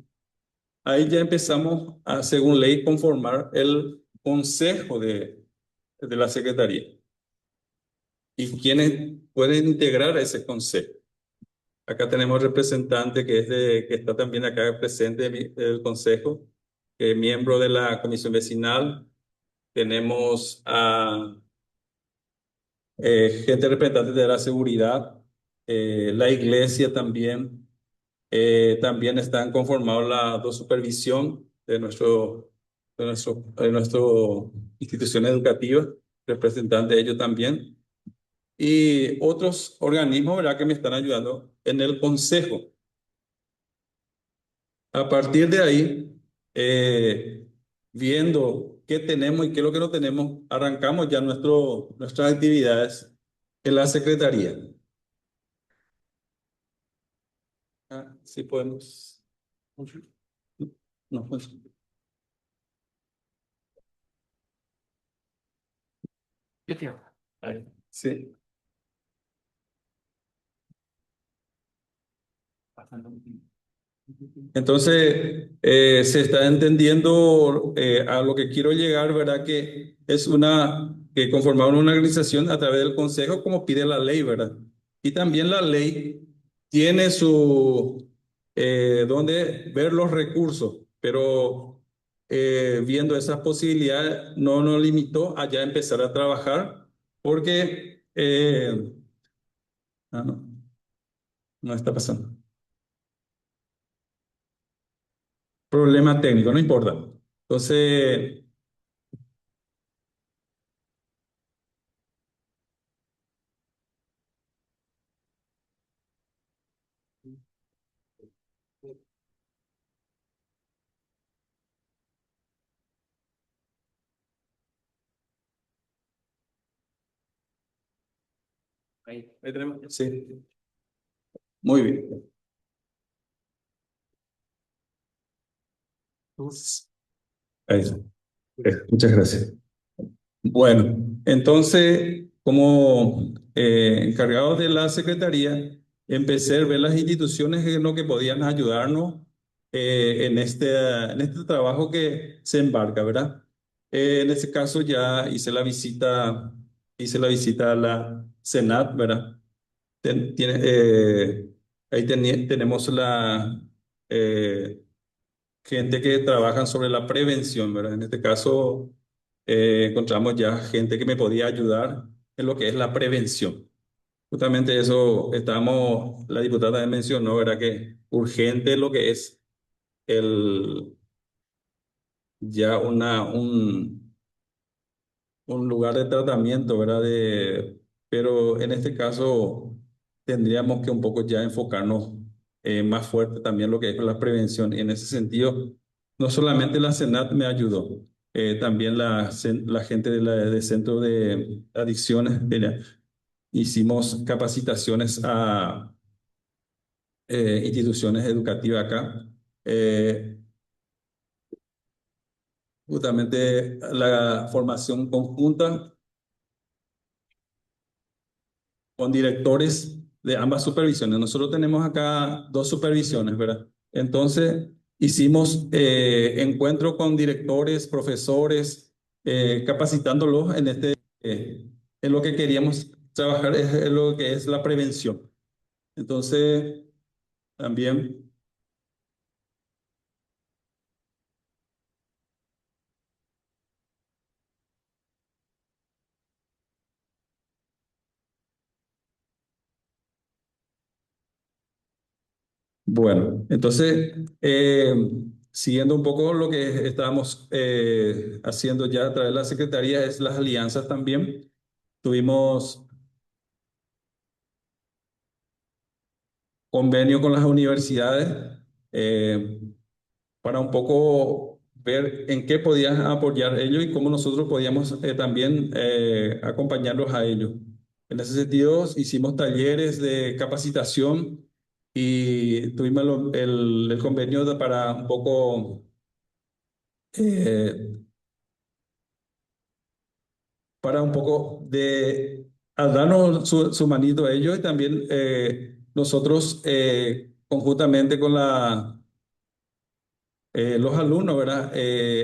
ahí ya empezamos a, según ley, conformar el consejo de la Secretaría. ¿Y quiénes pueden integrar a ese consejo? Acá tenemos representante que está también acá presente del consejo, que es miembro de la comisión vecinal. Tenemos a gente representante de la seguridad, la iglesia también. También están conformados las dos supervisión de nuestro institución educativa, representantes de ellos también, y otros organismos, ¿verdad?, que me están ayudando en el consejo. A partir de ahí, viendo qué tenemos y qué es lo que no tenemos, arrancamos ya nuestras actividades en la Secretaría. Sí podemos. No, pues. Ahí. Sí. Entonces, se está entendiendo a lo que quiero llegar, ¿verdad? Que es que conformar una organización a través del consejo como pide la ley, ¿verdad? Y también la ley tiene donde ver los recursos, pero viendo esas posibilidades no nos limitó a ya empezar a trabajar porque, no, no está pasando. Problema técnico, no importa. Entonces, ahí tenemos. Sí, muy bien. Ahí está. Muchas gracias. Bueno, entonces, como encargado de la Secretaría, empecé a ver las instituciones que podían ayudarnos en este trabajo que se embarca, ¿verdad? En este caso ya hice la visita a la Senat, ¿verdad? Ahí tenemos la gente que trabaja sobre la prevención, ¿verdad? En este caso, encontramos ya gente que me podía ayudar en lo que es la prevención. Justamente eso la diputada también mencionó, ¿verdad? Que urgente lo que es el, ya un lugar de tratamiento, ¿verdad? Pero en este caso tendríamos que un poco ya enfocarnos más fuerte también lo que es la prevención. Y en ese sentido, no solamente la Senat me ayudó, también la gente del Centro de Adicciones, hicimos capacitaciones a instituciones educativas acá. Justamente la formación conjunta con directores de ambas supervisiones. Nosotros tenemos acá dos supervisiones, ¿verdad? Entonces, hicimos encuentros con directores, profesores, capacitándolos en lo que queríamos trabajar, es en lo que es la prevención. Entonces, también... Bueno, entonces, siguiendo un poco lo que estábamos haciendo ya a través de la Secretaría, es las alianzas también. Tuvimos convenio con las universidades eh, para un poco ver en qué podían apoyar ellos y cómo nosotros podíamos también acompañarlos a ellos. En ese sentido, hicimos talleres de capacitación y tuvimos el convenio para un poco eh, a darnos su manito a ellos y también nosotros conjuntamente con los alumnos, ¿verdad?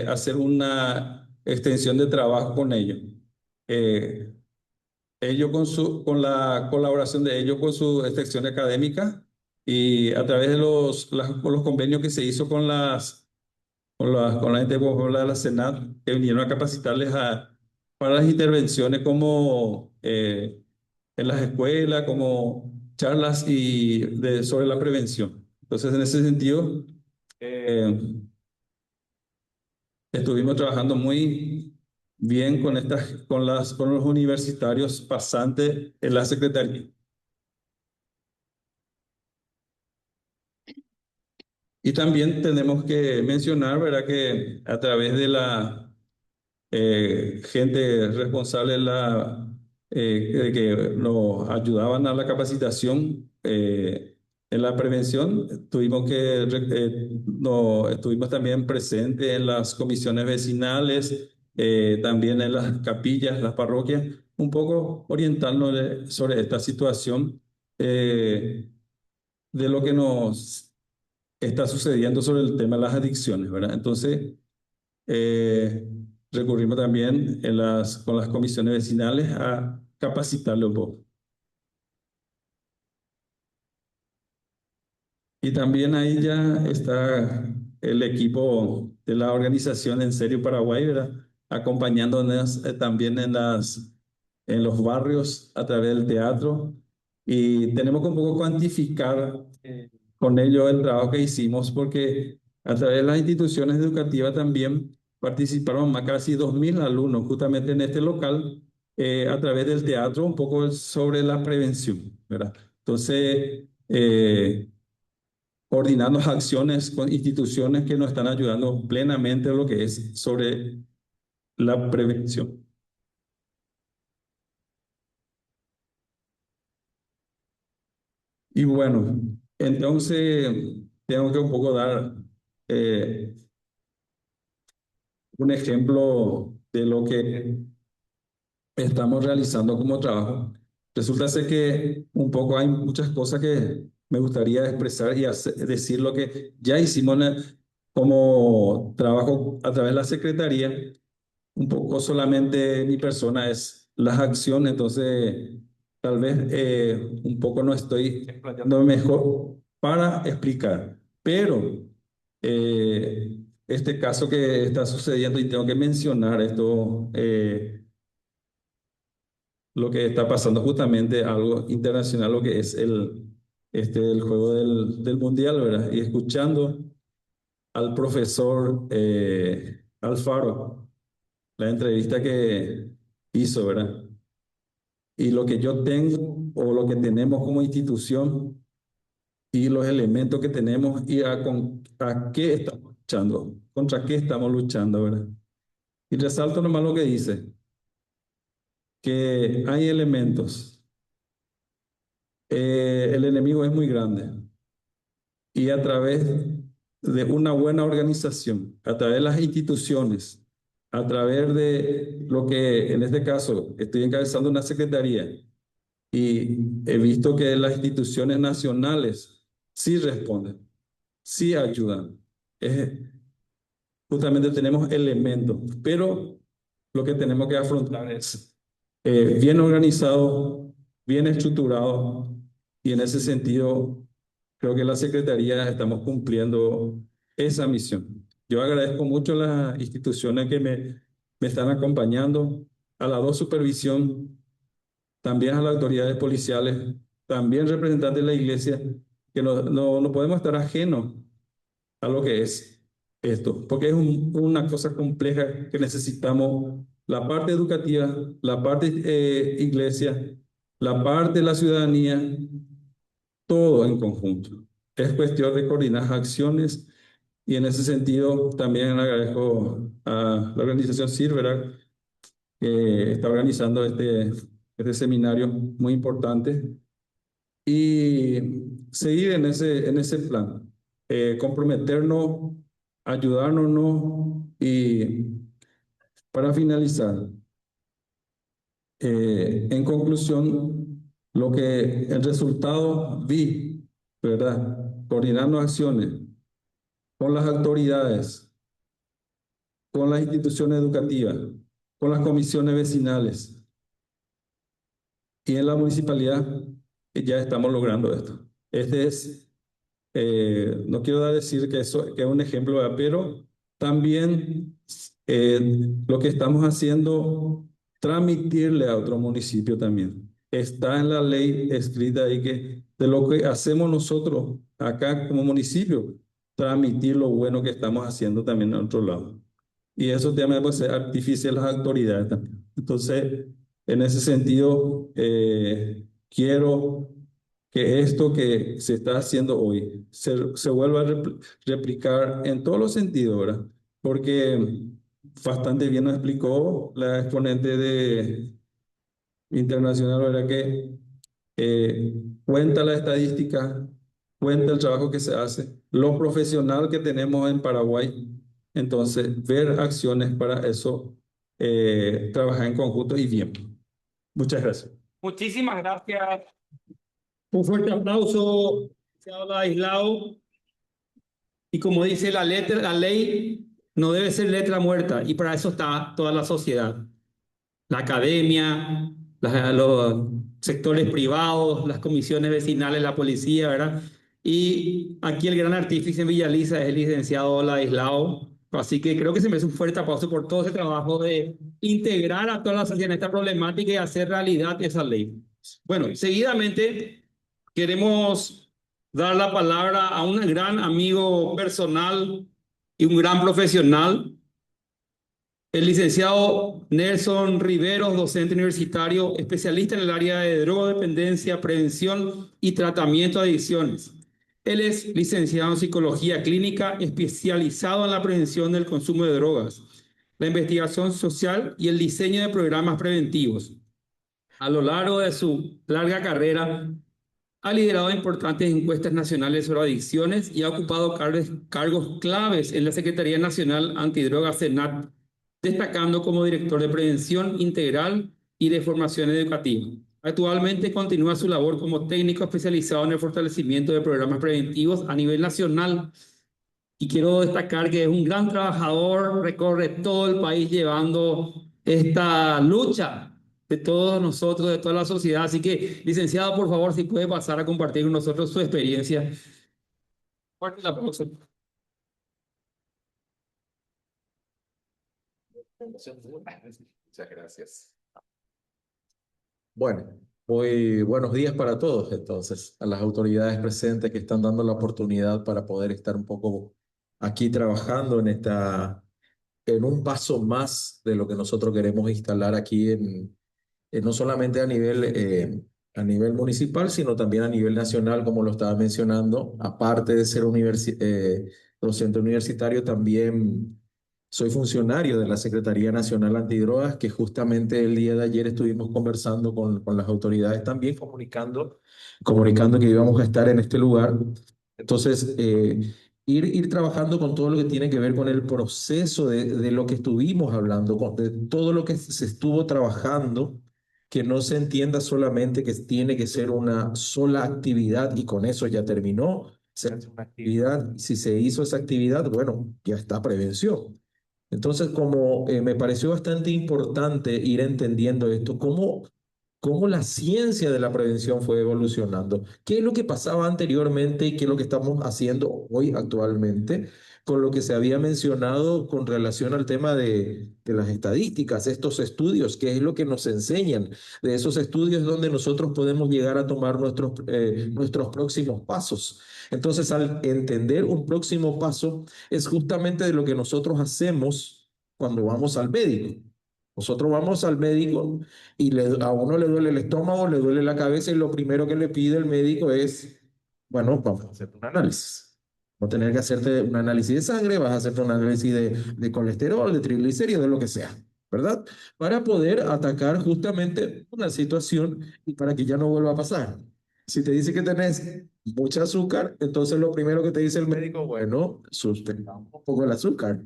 Hacer una extensión de trabajo con ellos. Eh, Ellos con la colaboración de ellos con su extensión académica y a través de con los convenios que se hizo con la gente por ejemplo, de la Senat, que vinieron a capacitarles para las intervenciones como en las escuelas, como charlas sobre la prevención. Entonces, en ese sentido, eh, estuvimos trabajando muy bien con los universitarios pasantes en la Secretaría. Y también tenemos que mencionar, ¿verdad?, que a través de la gente responsable que nos ayudaban a la capacitación en la prevención. Estuvimos también presentes en las comisiones vecinales, también en las capillas, las parroquias, un poco orientándoles sobre esta situación de lo que nos está sucediendo sobre el tema de las adicciones, ¿verdad? Entonces, eh, recurrimos también con las comisiones vecinales a capacitarlos un poco. Y también ahí ya está el equipo de la organización En Serio Paraguay, ¿verdad? Acompañándonos también en los barrios a través del teatro. Y tenemos que un poco cuantificar con ello el trabajo que hicimos, porque a través de las instituciones educativas también participaron más casi 2.000 alumnos justamente en este local a través del teatro, un poco sobre la prevención, ¿verdad? Entonces, coordinando acciones con instituciones que nos están ayudando plenamente a lo que es sobre la prevención. Y bueno, entonces tengo que un poco dar eh, un ejemplo de lo que estamos realizando como trabajo. Resulta ser que un poco hay muchas cosas que me gustaría expresar y decir lo que ya hicimos como trabajo a través de la Secretaría. Un poco solamente mi persona es las acciones, entonces tal vez un poco no estoy explayando mejor para explicar, pero este caso que está sucediendo y tengo que mencionar esto, lo que está pasando justamente algo internacional, lo que es el juego del mundial, ¿verdad? Y escuchando al profesor Alfaro, la entrevista que hizo, ¿verdad? Y lo que yo tengo o lo que tenemos como institución y los elementos que tenemos y a qué estamos luchando, contra qué estamos luchando, ¿verdad? Y resalto nomás lo que dice, que hay elementos. El enemigo es muy grande y a través de una buena organización, a través de las instituciones, a través de lo que en este caso estoy encabezando una secretaría y he visto que las instituciones nacionales sí responden, sí ayudan. justamente tenemos elementos, pero lo que tenemos que afrontar es bien organizado, bien estructurado, y en ese sentido creo que la Secretaría estamos cumpliendo esa misión. Yo agradezco mucho a las instituciones que me están acompañando, a la dos supervisión, también a las autoridades policiales, también representantes de la iglesia, que no podemos estar ajenos a lo que es esto, porque es una cosa compleja que necesitamos la parte educativa, la parte iglesia, la parte de la ciudadanía, todo en conjunto. Es cuestión de coordinar acciones y en ese sentido también agradezco a la organización CIR, ¿verdad?, que está organizando este seminario muy importante y seguir en ese plan, comprometernos, ayudarnos, ¿no? Y para finalizar, en conclusión, lo que el resultado vi, ¿verdad? Coordinando acciones con las autoridades, con las instituciones educativas, con las comisiones vecinales y en la municipalidad, ya estamos logrando esto. Este es, no quiero decir que eso que es un ejemplo, ¿verdad?, pero también lo que estamos haciendo, transmitirle a otro municipio también. Está en la ley escrita ahí que de lo que hacemos nosotros acá como municipio, transmitir lo bueno que estamos haciendo también en otro lado. Y eso también puede ser artificial las autoridades también. Entonces, en ese sentido, quiero que esto que se está haciendo hoy se vuelva a replicar en todos los sentidos, ¿verdad? Porque bastante bien nos explicó la exponente internacional, ¿verdad?, que eh, cuenta la estadística, cuenta el trabajo que se hace, lo profesional que tenemos en Paraguay. Entonces, ver acciones para eso, trabajar en conjunto y bien. Muchas gracias. Muchísimas gracias. Un fuerte aplauso. Se habla aislado. Y como dice la letra, la ley no debe ser letra muerta. Y para eso está toda la sociedad. La academia, los sectores privados, las comisiones vecinales, la policía, ¿verdad? Y aquí el gran artífice en Villaliza es el licenciado Ladislao. Así que creo que se merece un fuerte aplauso por todo ese trabajo de integrar a toda la sociedad en esta problemática y hacer realidad esa ley. Bueno, seguidamente queremos dar la palabra a un gran amigo personal y un gran profesional, el licenciado Nelson Riveros, docente universitario, especialista en el área de drogodependencia, prevención y tratamiento de adicciones. Él es licenciado en psicología clínica, especializado en la prevención del consumo de drogas, la investigación social y el diseño de programas preventivos. A lo largo de su larga carrera, ha liderado importantes encuestas nacionales sobre adicciones y ha ocupado cargos claves en la Secretaría Nacional Antidrogas, SENAT, destacando como director de prevención integral y de formación educativa. Actualmente continúa su labor como técnico especializado en el fortalecimiento de programas preventivos a nivel nacional. Y quiero destacar que es un gran trabajador, recorre todo el país llevando esta lucha de todos nosotros, de toda la sociedad. Así que, licenciado, por favor, si puede pasar a compartir con nosotros su experiencia. Fuerte el aplauso. Muchas gracias. Bueno, muy buenos días para todos entonces, a las autoridades presentes que están dando la oportunidad para poder estar un poco aquí trabajando en un paso más de lo que nosotros queremos instalar aquí no solamente a nivel municipal, sino también a nivel nacional, como lo estaba mencionando. Aparte de ser docente universitario, también soy funcionario de la Secretaría Nacional Antidrogas, que justamente el día de ayer estuvimos conversando con las autoridades también, comunicando que íbamos a estar en este lugar. Entonces, ir trabajando con todo lo que tiene que ver con el proceso de lo que estuvimos hablando, de todo lo que se estuvo trabajando, que no se entienda solamente que tiene que ser una sola actividad y con eso ya terminó, se hace una actividad, y si se hizo esa actividad, bueno, ya está prevención. Entonces, como me pareció bastante importante ir entendiendo esto, cómo la ciencia de la prevención fue evolucionando, qué es lo que pasaba anteriormente y qué es lo que estamos haciendo hoy actualmente, con lo que se había mencionado con relación al tema de las estadísticas, estos estudios, qué es lo que nos enseñan de esos estudios donde nosotros podemos llegar a tomar nuestros próximos pasos. Entonces, al entender un próximo paso, es justamente de lo que nosotros hacemos cuando vamos al médico. Nosotros vamos al médico y a uno le duele el estómago, le duele la cabeza y lo primero que le pide el médico es, bueno, vamos a hacerte un análisis. Vas a tener que hacerte un análisis de sangre, vas a hacerte un análisis de colesterol, de triglicéridos, de lo que sea, ¿verdad? Para poder atacar justamente una situación y para que ya no vuelva a pasar. Si te dice que tenés mucha azúcar, entonces lo primero que te dice el médico, bueno, suspendamos un poco el azúcar.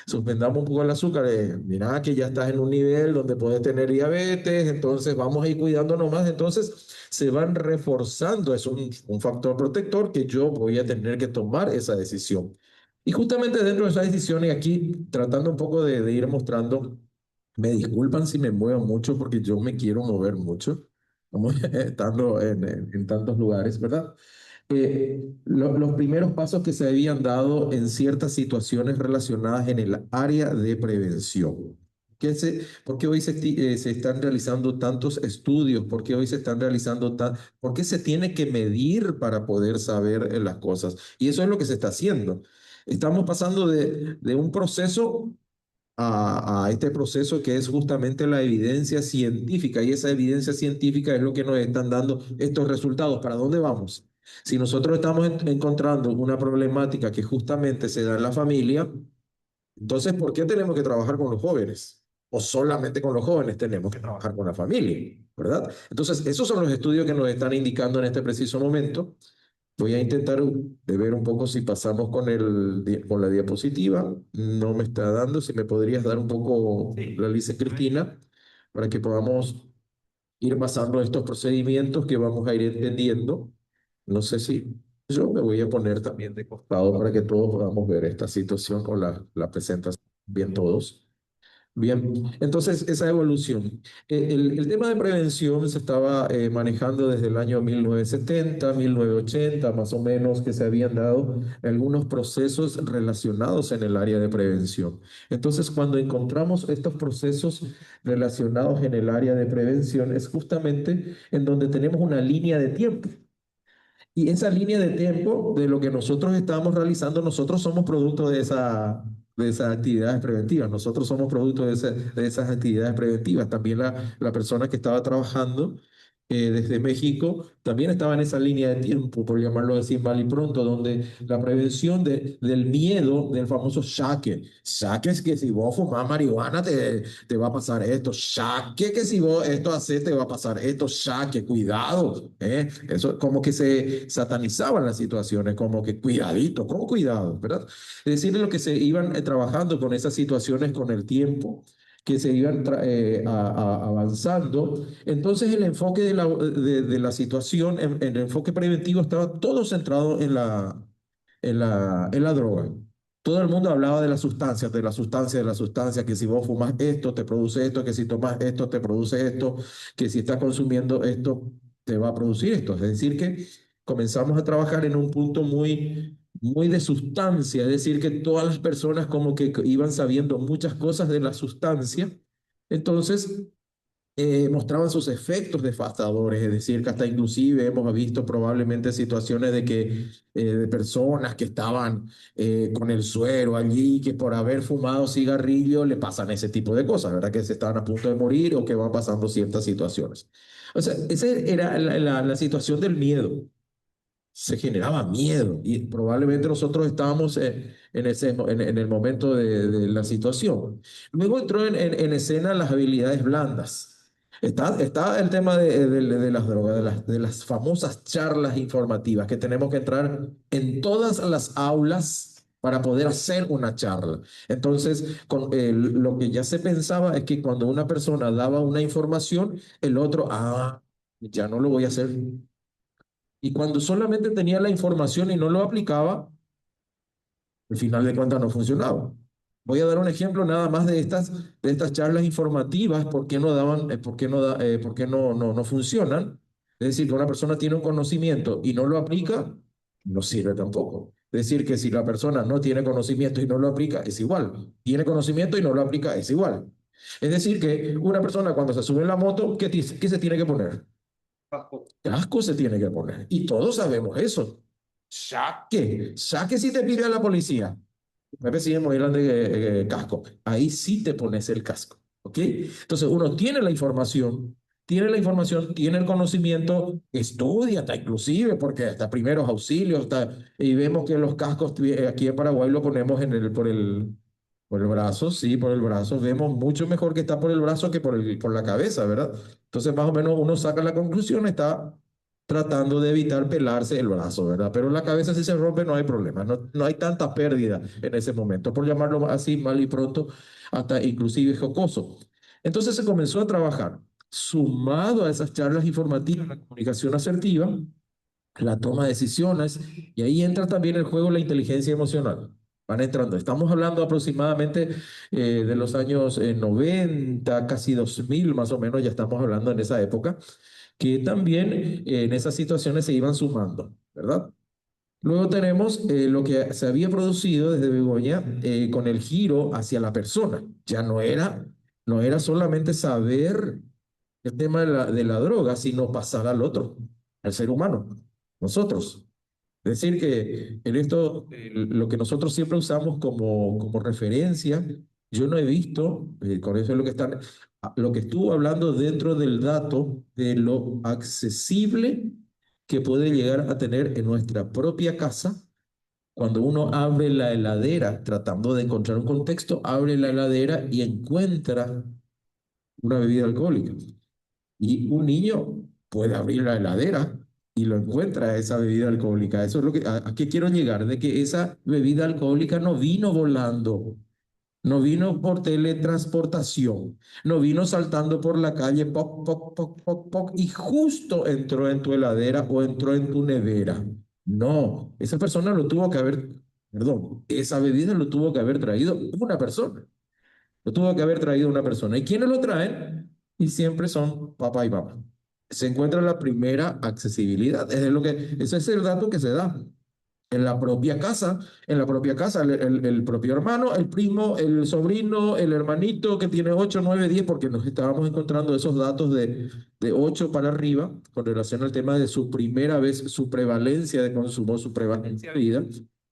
Suspendamos un poco el azúcar. Mira que ya estás en un nivel donde puedes tener diabetes, entonces vamos a ir cuidándonos más. Entonces se van reforzando, es un factor protector que yo voy a tener que tomar esa decisión. Y justamente dentro de esas decisiones, aquí tratando un poco de ir mostrando, me disculpan si me muevo mucho porque yo me quiero mover mucho, como estando en tantos lugares, ¿verdad? Los primeros pasos que se habían dado en ciertas situaciones relacionadas en el área de prevención. ¿Por qué hoy se están realizando tantos estudios? ¿Por qué hoy se están realizando por qué se tiene que medir para poder saber las cosas? Y eso es lo que se está haciendo. Estamos pasando de un proceso a este proceso que es justamente la evidencia científica, y esa evidencia científica es lo que nos están dando estos resultados. ¿Para dónde vamos? Si nosotros estamos encontrando una problemática que justamente se da en la familia, entonces, ¿por qué tenemos que trabajar con los jóvenes? O solamente con los jóvenes tenemos que trabajar con la familia, ¿verdad? Entonces, esos son los estudios que nos están indicando en este preciso momento. Voy a intentar de ver un poco si pasamos con la diapositiva. No me está dando. Si me podrías dar un poco la lista, Cristina, para que podamos ir pasando estos procedimientos que vamos a ir entendiendo. No sé si yo me voy a poner también de costado para que todos podamos ver esta situación con la presentación bien todos. Bien, entonces esa evolución. El tema de prevención se estaba manejando desde el año 1970, 1980, más o menos, que se habían dado algunos procesos relacionados en el área de prevención. Entonces, cuando encontramos estos procesos relacionados en el área de prevención, es justamente en donde tenemos una línea de tiempo. Y esa línea de tiempo de lo que nosotros estamos realizando, nosotros somos producto de esas actividades preventivas, nosotros somos producto de esas actividades preventivas. También la persona que estaba trabajando desde México también estaba en esa línea de tiempo, por llamarlo así mal y pronto, donde la prevención del miedo, del famoso shaque. Shaque es que si vos fumás marihuana te va a pasar esto. Shaque que si vos esto haces te va a pasar esto. Shaque, cuidado. Eso como que se satanizaban las situaciones, como que cuidadito, con cuidado, ¿verdad? Es decir, lo que se iban trabajando con esas situaciones con el tiempo, que se iban avanzando. Entonces el enfoque de la situación, en el enfoque preventivo, estaba todo centrado en la droga. Todo el mundo hablaba de las sustancias, de la sustancia, de la sustancia, que si vos fumas esto, te produce esto, que si tomas esto, te produce esto, que si estás consumiendo esto, te va a producir esto. Es decir, que comenzamos a trabajar en un punto muy de sustancia, es decir, que todas las personas como que iban sabiendo muchas cosas de la sustancia, entonces mostraban sus efectos devastadores, es decir, que hasta inclusive hemos visto probablemente situaciones de personas que estaban con el suero allí, que por haber fumado cigarrillo le pasan ese tipo de cosas, ¿verdad? Que se estaban a punto de morir o que van pasando ciertas situaciones. O sea, esa era la situación del miedo. Se generaba miedo y probablemente nosotros estábamos en el momento de la situación. Luego entró en escena las habilidades blandas. Está el tema de las drogas, de las famosas charlas informativas, que tenemos que entrar en todas las aulas para poder hacer una charla. Entonces, lo que ya se pensaba es que cuando una persona daba una información, el otro, ya no lo voy a hacer. Y cuando solamente tenía la información y no lo aplicaba, al final de cuentas no funcionaba. Voy a dar un ejemplo nada más de estas charlas informativas, por qué no daban, por qué no funcionan. Es decir, que una persona tiene un conocimiento y no lo aplica, no sirve tampoco. Es decir, que si la persona no tiene conocimiento y no lo aplica, es igual. Tiene conocimiento y no lo aplica, es igual. Es decir, que una persona cuando se sube en la moto, ¿qué se tiene que poner? Casco se tiene que poner. Y todos sabemos eso. Saque si te pide a la policía. Me persiguen muy grande casco. Ahí sí te pones el casco. ¿Ok? Entonces uno tiene el conocimiento, estudia hasta inclusive, porque hasta primeros auxilios, y vemos que los cascos aquí en Paraguay lo ponemos por el brazo, sí, por el brazo. Vemos mucho mejor que está por el brazo que por la cabeza, ¿verdad? Entonces más o menos uno saca la conclusión, está tratando de evitar pelarse el brazo, ¿verdad? Pero la cabeza si se rompe no hay problema, no hay tanta pérdida en ese momento, por llamarlo así mal y pronto, hasta inclusive jocoso. Entonces se comenzó a trabajar, sumado a esas charlas informativas, la comunicación asertiva, la toma de decisiones, y ahí entra también el juego la inteligencia emocional. Van entrando. Estamos hablando aproximadamente de los años 90, casi 2000 más o menos, ya estamos hablando en esa época, que también en esas situaciones se iban sumando, ¿verdad? Luego tenemos lo que se había producido desde Begoña con el giro hacia la persona. Ya no era solamente saber el tema de la droga, sino pasar al otro, al ser humano, nosotros. Es decir, que en esto, lo que nosotros siempre usamos como referencia, yo no he visto, con eso es lo que estuvo hablando dentro del dato de lo accesible que puede llegar a tener en nuestra propia casa. Cuando uno abre la heladera, tratando de encontrar un contexto, abre la heladera y encuentra una bebida alcohólica. Y un niño puede abrir la heladera y lo encuentra esa bebida alcohólica. Eso es lo que, a qué quiero llegar, de que esa bebida alcohólica no vino volando, no vino por teletransportación, no vino saltando por la calle, poc, poc, poc, poc, poc, y justo entró en tu heladera o entró en tu nevera. No, esa persona lo tuvo que haber, perdón, esa bebida lo tuvo que haber traído una persona. Lo tuvo que haber traído una persona. ¿Y quiénes lo traen? Y siempre son papá y mamá. Se encuentra la primera accesibilidad. Ese es el dato que se da. En la propia casa, el propio hermano, el primo, el sobrino, el hermanito que tiene 8, 9, 10, porque nos estábamos encontrando esos datos de 8 para arriba con relación al tema de su primera vez, su prevalencia de consumo, su prevalencia de vida.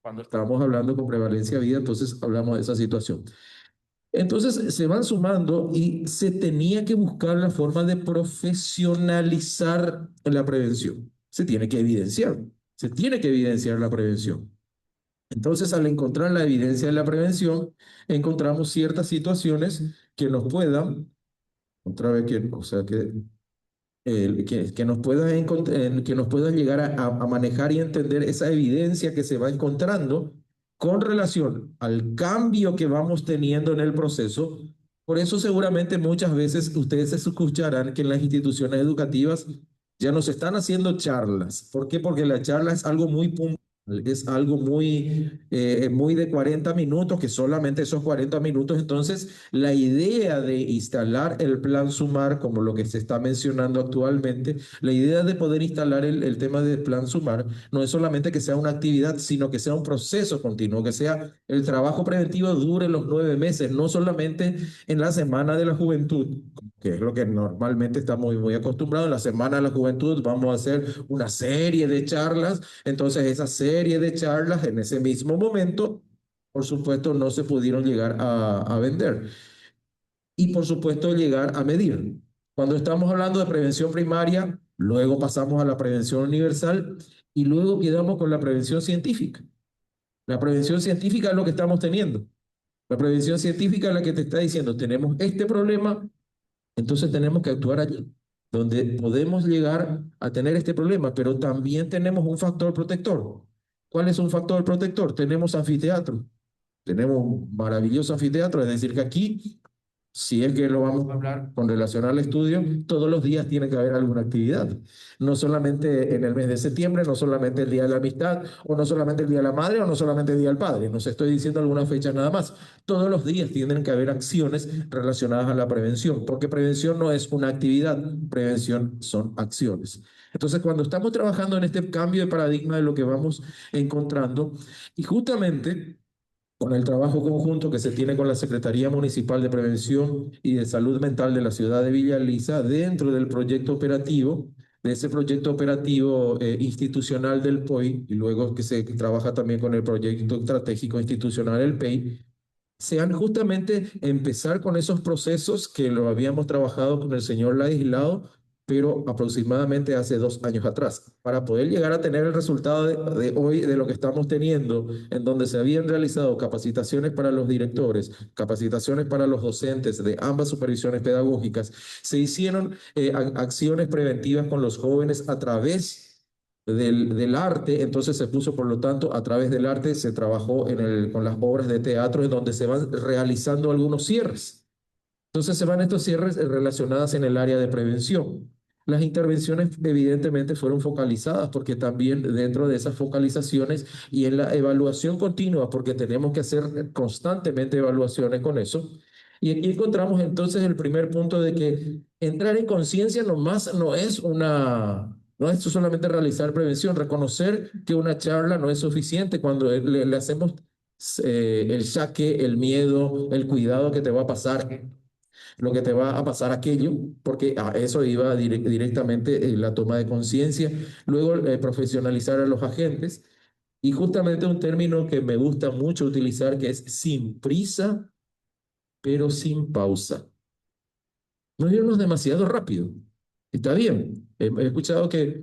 Cuando estábamos hablando con prevalencia de vida, entonces hablamos de esa situación. Entonces se van sumando y se tenía que buscar la forma de profesionalizar la prevención. Se tiene que evidenciar la prevención. Entonces, al encontrar la evidencia de la prevención, encontramos ciertas situaciones que nos puedan, otra vez que, o sea, que nos que nos puedan llegar a manejar y entender esa evidencia que se va encontrando con relación al cambio que vamos teniendo en el proceso. Por eso seguramente muchas veces ustedes se escucharán que en las instituciones educativas ya nos están haciendo charlas. ¿Por qué? Porque la charla es algo muy puntual, es algo muy de 40 minutos, que solamente esos 40 minutos. Entonces, la idea de instalar el plan SUMAR, como lo que se está mencionando actualmente, la idea de poder instalar el tema del plan SUMAR, no es solamente que sea una actividad, sino que sea un proceso continuo, que sea el trabajo preventivo dure los 9 meses, no solamente en la Semana de la Juventud, que es lo que normalmente estamos muy acostumbrados. En la Semana de la Juventud vamos a hacer una serie de charlas. Entonces, esa serie de charlas en ese mismo momento, por supuesto, no se pudieron llegar a vender. Y, por supuesto, llegar a medir. Cuando estamos hablando de prevención primaria, luego pasamos a la prevención universal y luego quedamos con la prevención científica. La prevención científica es lo que estamos teniendo. La prevención científica es la que te está diciendo, tenemos este problema, entonces tenemos que actuar allí, donde podemos llegar a tener este problema, pero también tenemos un factor protector. ¿Cuál es un factor protector? Tenemos anfiteatro. Tenemos un maravilloso anfiteatro, es decir, que aquí si es que lo vamos a hablar con relación al estudio, todos los días tiene que haber alguna actividad. No solamente en el mes de septiembre, no solamente el Día de la Amistad, o no solamente el Día de la Madre, o no solamente el Día del Padre. No se estoy diciendo alguna fecha nada más. Todos los días tienen que haber acciones relacionadas a la prevención, porque prevención no es una actividad, prevención son acciones. Entonces, cuando estamos trabajando en este cambio de paradigma de lo que vamos encontrando, y justamente con el trabajo conjunto que se tiene con la Secretaría Municipal de Prevención y de Salud Mental de la ciudad de Villa Elisa, dentro del proyecto operativo, de ese proyecto operativo institucional del POI, y luego que se trabaja también con el proyecto estratégico institucional del PEI, sean justamente empezar con esos procesos que lo habíamos trabajado con el señor Ladislao, pero aproximadamente hace 2 años atrás, para poder llegar a tener el resultado de hoy de lo que estamos teniendo, en donde se habían realizado capacitaciones para los directores, capacitaciones para los docentes de ambas supervisiones pedagógicas, se hicieron acciones preventivas con los jóvenes a través del arte. Entonces se puso, por lo tanto, a través del arte se trabajó con las obras de teatro en donde se van realizando algunos cierres. Entonces se van estos cierres relacionadas en el área de prevención. Las intervenciones evidentemente fueron focalizadas porque también dentro de esas focalizaciones y en la evaluación continua, porque tenemos que hacer constantemente evaluaciones con eso. Y aquí encontramos entonces el primer punto de que entrar en conciencia nomás no es solamente realizar prevención, reconocer que una charla no es suficiente cuando le hacemos el saque, el miedo, el cuidado que te va a pasar, lo que te va a pasar aquello, porque a eso iba directamente la toma de conciencia, luego profesionalizar a los agentes y justamente un término que me gusta mucho utilizar que es sin prisa, pero sin pausa. No irnos demasiado rápido. Está bien. He escuchado que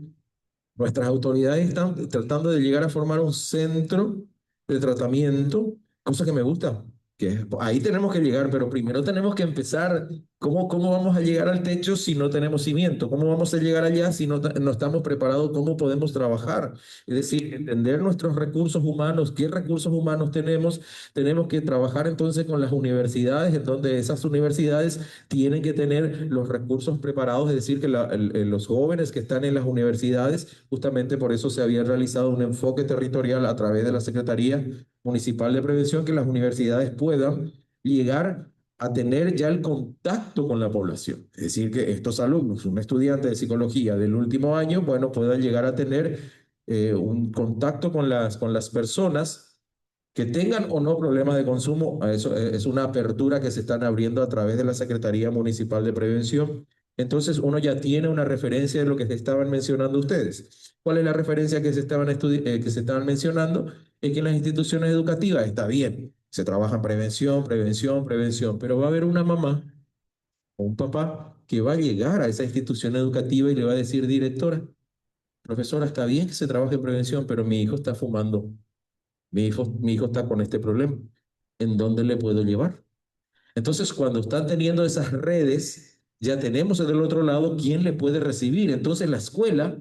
nuestras autoridades están tratando de llegar a formar un centro de tratamiento, cosa que me gusta, que ahí tenemos que llegar, pero primero tenemos que empezar. ¿Cómo vamos a llegar al techo si no tenemos cimiento? ¿Cómo vamos a llegar allá si no estamos preparados? ¿Cómo podemos trabajar? Es decir, entender nuestros recursos humanos, qué recursos humanos tenemos. Tenemos que trabajar entonces con las universidades, en donde esas universidades tienen que tener los recursos preparados, es decir, que los jóvenes que están en las universidades, justamente por eso se había realizado un enfoque territorial a través de la Secretaría Municipal de Prevención, que las universidades puedan llegar a tener ya el contacto con la población. Es decir, que estos alumnos, un estudiante de psicología del último año, bueno, puedan llegar a tener un contacto con las personas que tengan o no problemas de consumo. Eso es una apertura que se están abriendo a través de la Secretaría Municipal de Prevención. Entonces uno ya tiene una referencia de lo que se estaban mencionando ustedes. ¿Cuál es la referencia que se estaban mencionando? Es que en las instituciones educativas está bien, se trabaja en prevención, prevención, prevención, pero va a haber una mamá o un papá que va a llegar a esa institución educativa y le va a decir: directora, profesora, está bien que se trabaje en prevención, pero mi hijo está fumando, mi hijo está con este problema. ¿En dónde le puedo llevar? Entonces, cuando están teniendo esas redes, ya tenemos del otro lado quién le puede recibir. Entonces, la escuela,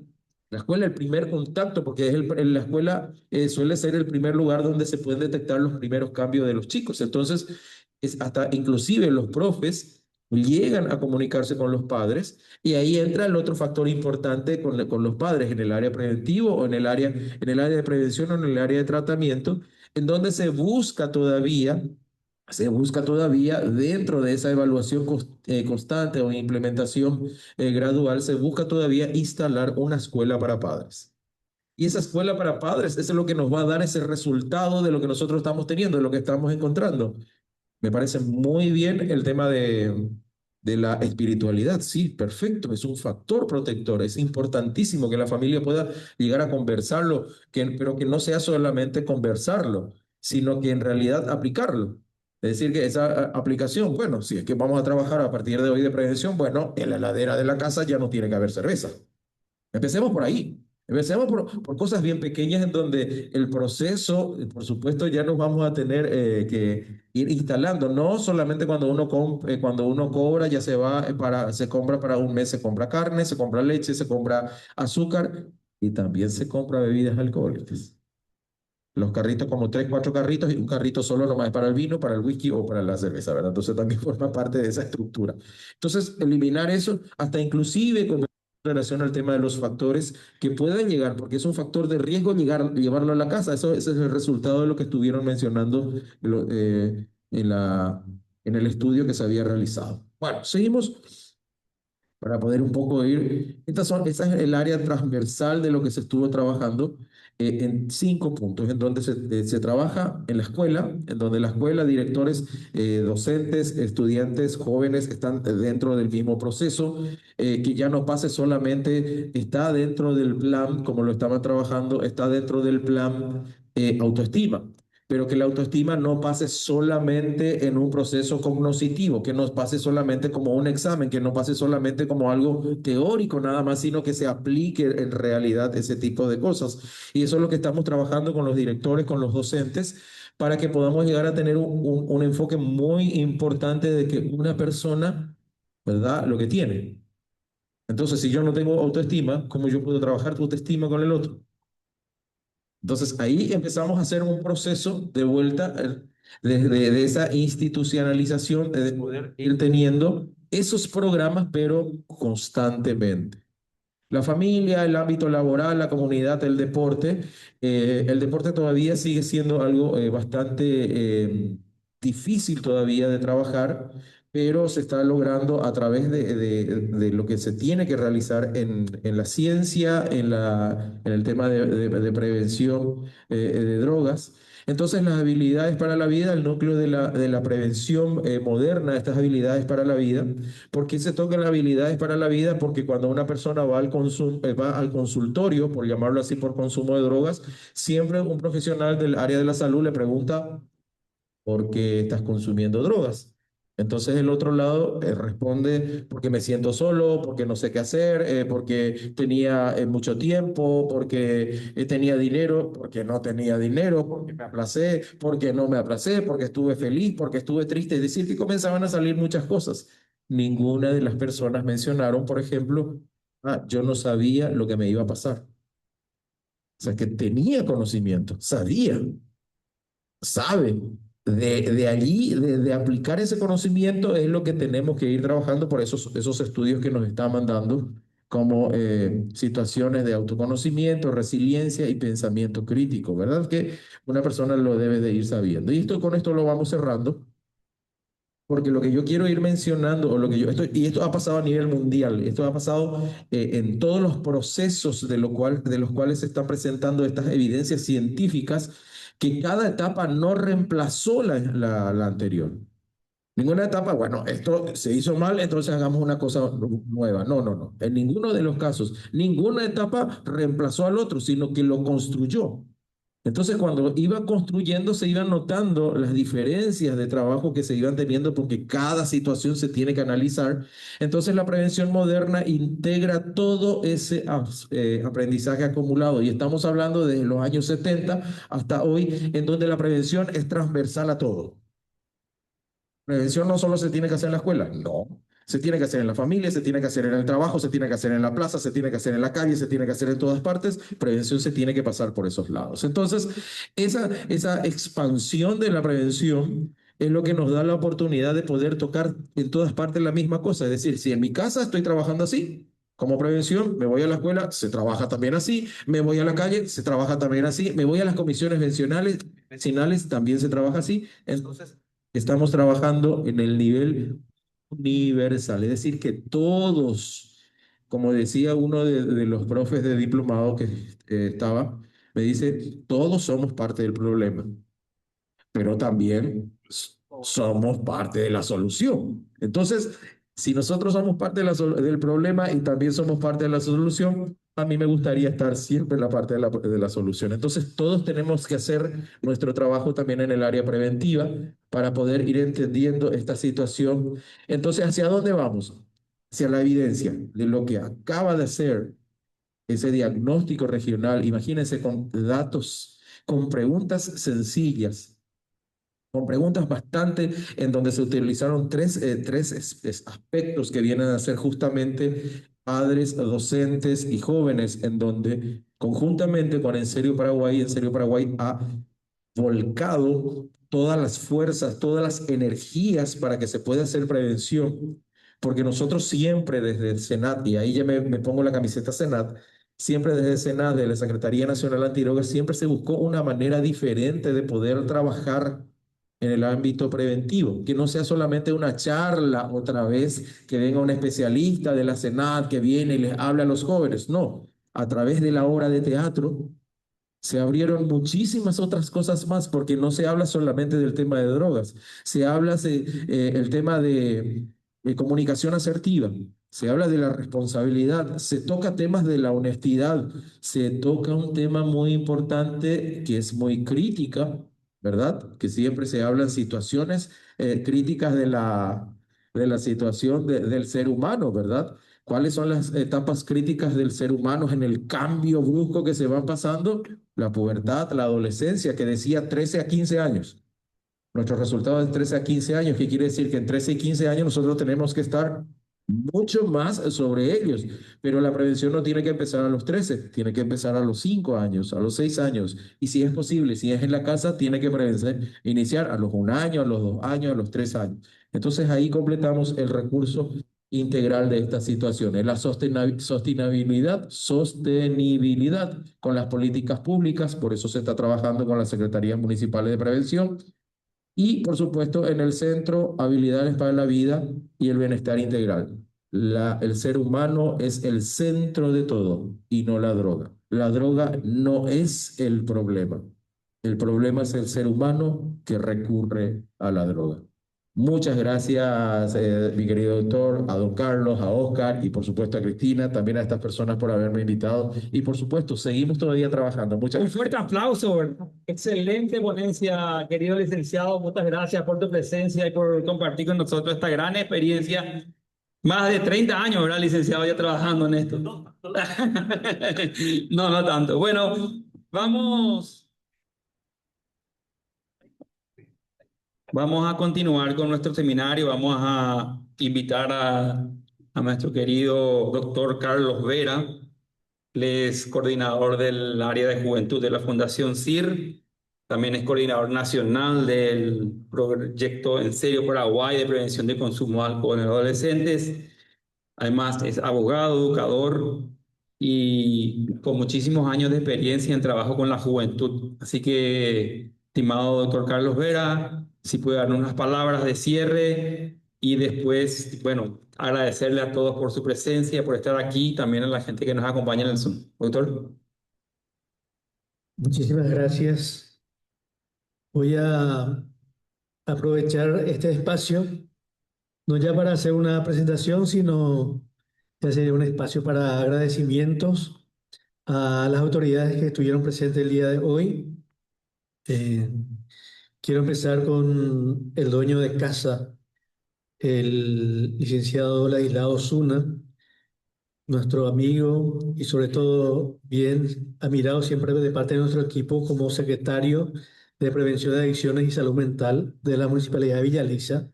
el primer contacto, porque la escuela suele ser el primer lugar donde se pueden detectar los primeros cambios de los chicos. Entonces, hasta inclusive los profes llegan a comunicarse con los padres y ahí entra el otro factor importante con los padres en el área preventivo o en el área de prevención o en el área de tratamiento, en donde se busca todavía dentro de esa evaluación constante o implementación gradual, se busca todavía instalar una escuela para padres. Y esa escuela para padres, eso es lo que nos va a dar ese resultado de lo que nosotros estamos teniendo, de lo que estamos encontrando. Me parece muy bien el tema de la espiritualidad. Sí, perfecto, es un factor protector. Es importantísimo que la familia pueda llegar a conversarlo, pero que no sea solamente conversarlo, sino que en realidad aplicarlo. Es decir, que esa aplicación, bueno, si es que vamos a trabajar a partir de hoy de prevención, bueno, en la heladera de la casa ya no tiene que haber cerveza. Empecemos por ahí. Empecemos por cosas bien pequeñas en donde el proceso, por supuesto, ya nos vamos a tener que ir instalando. No solamente cuando uno cobra, ya se compra para un mes, se compra carne, se compra leche, se compra azúcar y también se compra bebidas alcohólicas. Los carritos como 3, 4 carritos y un carrito solo nomás es para el vino, para el whisky o para la cerveza, ¿verdad? Entonces también forma parte de esa estructura. Entonces, eliminar eso, hasta inclusive con relación al tema de los factores que pueden llegar, porque es un factor de riesgo llevarlo a la casa. Eso, ese es el resultado de lo que estuvieron mencionando en el estudio que se había realizado. Bueno, seguimos para poder un poco ir. Esa es el área transversal de lo que se estuvo trabajando en 5 puntos, en donde se trabaja en la escuela, en donde la escuela, directores, docentes, estudiantes, jóvenes están dentro del mismo proceso, que ya no pase solamente, está dentro del plan, como lo estaban trabajando, está dentro del plan autoestima, pero que la autoestima no pase solamente en un proceso cognoscitivo, que no pase solamente como un examen, que no pase solamente como algo teórico nada más, sino que se aplique en realidad ese tipo de cosas. Y eso es lo que estamos trabajando con los directores, con los docentes, para que podamos llegar a tener un enfoque muy importante de que una persona, ¿verdad? Lo que tiene. Entonces, si yo no tengo autoestima, ¿cómo yo puedo trabajar tu autoestima con el otro? Entonces ahí empezamos a hacer un proceso de vuelta de esa institucionalización, de poder ir teniendo esos programas, pero constantemente. La familia, el ámbito laboral, la comunidad, el deporte todavía sigue siendo algo bastante difícil todavía de trabajar, pero se está logrando a través de lo que se tiene que realizar en la ciencia, en el tema de prevención de drogas. Entonces, las habilidades para la vida, el núcleo de la prevención moderna, estas habilidades para la vida. ¿Por qué se tocan las habilidades para la vida? Porque cuando una persona va al consultorio, por llamarlo así, por consumo de drogas, siempre un profesional del área de la salud le pregunta, ¿por qué estás consumiendo drogas? Entonces el otro lado responde porque me siento solo, porque no sé qué hacer, porque tenía mucho tiempo, porque tenía dinero, porque no tenía dinero, porque me aplacé, porque no me aplacé, porque estuve feliz, porque estuve triste. Es decir, que comenzaban a salir muchas cosas. Ninguna de las personas mencionaron, por ejemplo, yo no sabía lo que me iba a pasar. O sea, que tenía conocimiento, sabía, sabe. De allí, de aplicar ese conocimiento, es lo que tenemos que ir trabajando por esos estudios que nos están mandando como situaciones de autoconocimiento, resiliencia y pensamiento crítico, ¿verdad? Que una persona lo debe de ir sabiendo. Y con esto lo vamos cerrando, porque lo que yo quiero ir mencionando, o lo que y esto ha pasado a nivel mundial, esto ha pasado en todos los procesos de los cuales se están presentando estas evidencias científicas, que cada etapa no reemplazó la anterior. Ninguna etapa, bueno, esto se hizo mal, entonces hagamos una cosa nueva. No, no, no. En ninguno de los casos, ninguna etapa reemplazó al otro, sino que lo construyó. Entonces, cuando iba construyendo, se iban notando las diferencias de trabajo que se iban teniendo, porque cada situación se tiene que analizar. Entonces, la prevención moderna integra todo ese aprendizaje acumulado. Y estamos hablando desde los años 70 hasta hoy, en donde la prevención es transversal a todo. Prevención no solo se tiene que hacer en la escuela, no. Se tiene que hacer en la familia, se tiene que hacer en el trabajo, se tiene que hacer en la plaza, se tiene que hacer en la calle, se tiene que hacer en todas partes. Prevención se tiene que pasar por esos lados. Entonces, esa expansión de la prevención es lo que nos da la oportunidad de poder tocar en todas partes la misma cosa. Es decir, si en mi casa estoy trabajando así, como prevención, me voy a la escuela, se trabaja también así, me voy a la calle, se trabaja también así, me voy a las comisiones vecinales, también se trabaja así. Entonces, estamos trabajando en el nivel universal, es decir, que todos, como decía uno de los profes de diplomado que estaba, me dice, todos somos parte del problema, pero también somos parte de la solución. Entonces, si nosotros somos parte del problema y también somos parte de la solución, a mí me gustaría estar siempre en la parte de la solución. Entonces, todos tenemos que hacer nuestro trabajo también en el área preventiva para poder ir entendiendo esta situación. Entonces, ¿hacia dónde vamos? Hacia la evidencia de lo que acaba de ser ese diagnóstico regional. Imagínense con datos, con preguntas sencillas, con preguntas bastante en donde se utilizaron tres aspectos que vienen a ser justamente padres, docentes y jóvenes, en donde conjuntamente con En Serio Paraguay. En Serio Paraguay ha volcado todas las fuerzas, todas las energías para que se pueda hacer prevención, porque nosotros siempre desde el Senat, y ahí ya me pongo la camiseta Senat, siempre desde el Senat, de la Secretaría Nacional Antidrogas, siempre se buscó una manera diferente de poder trabajar en el ámbito preventivo, que no sea solamente una charla otra vez, que venga un especialista de la Senat que viene y les habla a los jóvenes, no, a través de la obra de teatro se abrieron muchísimas otras cosas más, porque no se habla solamente del tema de drogas, se habla el tema de comunicación asertiva, se habla de la responsabilidad, se toca temas de la honestidad, se toca un tema muy importante que es muy crítica, ¿verdad? Que siempre se hablan situaciones críticas de la situación del ser humano, ¿verdad? ¿Cuáles son las etapas críticas del ser humano en el cambio brusco que se van pasando? La pubertad, la adolescencia, que decía 13 a 15 años. Nuestros resultados de 13 a 15 años, ¿qué quiere decir? Que en 13 y 15 años nosotros tenemos que estar mucho más sobre ellos, pero la prevención no tiene que empezar a los 13, tiene que empezar a los 5 años, a los 6 años, y si es posible, si es en la casa, tiene que iniciar a los 1 año, a los 2 años, a los 3 años. Entonces ahí completamos el recurso integral de estas situaciones, la sostenibilidad con las políticas públicas, por eso se está trabajando con las secretarías municipales de prevención, y, por supuesto, en el centro, habilidades para la vida y el bienestar integral. El ser humano es el centro de todo y no la droga. La droga no es el problema. El problema es el ser humano que recurre a la droga. Muchas gracias, mi querido doctor, a don Carlos, a Oscar y por supuesto a Cristina, también a estas personas por haberme invitado. Y por supuesto, seguimos todavía trabajando. Muchas Un gracias. fuerte aplauso, ¿verdad? Excelente ponencia, querido licenciado. Muchas gracias por tu presencia y por compartir con nosotros esta gran experiencia. Más de 30 años, ¿verdad, licenciado, ya trabajando en esto? No, no tanto. Bueno, vamos, vamos a continuar con nuestro seminario. Vamos a invitar a nuestro querido doctor Carlos Vera. Él es coordinador del área de juventud de la Fundación CIR. También es coordinador nacional del proyecto En Serio Paraguay de prevención de consumo de alcohol en adolescentes. Además, es abogado, educador y con muchísimos años de experiencia en trabajo con la juventud. Así que, estimado doctor Carlos Vera, si puede dar unas palabras de cierre y después, bueno, agradecerle a todos por su presencia, por estar aquí, también a la gente que nos acompaña en el Zoom. Doctor. Muchísimas gracias. Voy a aprovechar este espacio, no ya para hacer una presentación, sino ya sería un espacio para agradecimientos a las autoridades que estuvieron presentes el día de hoy. Eh, Quiero empezar con el dueño de casa, el licenciado Ladislao Zuna, nuestro amigo y sobre todo bien admirado siempre de parte de nuestro equipo como secretario de Prevención de Adicciones y Salud Mental de la Municipalidad de Villaliza,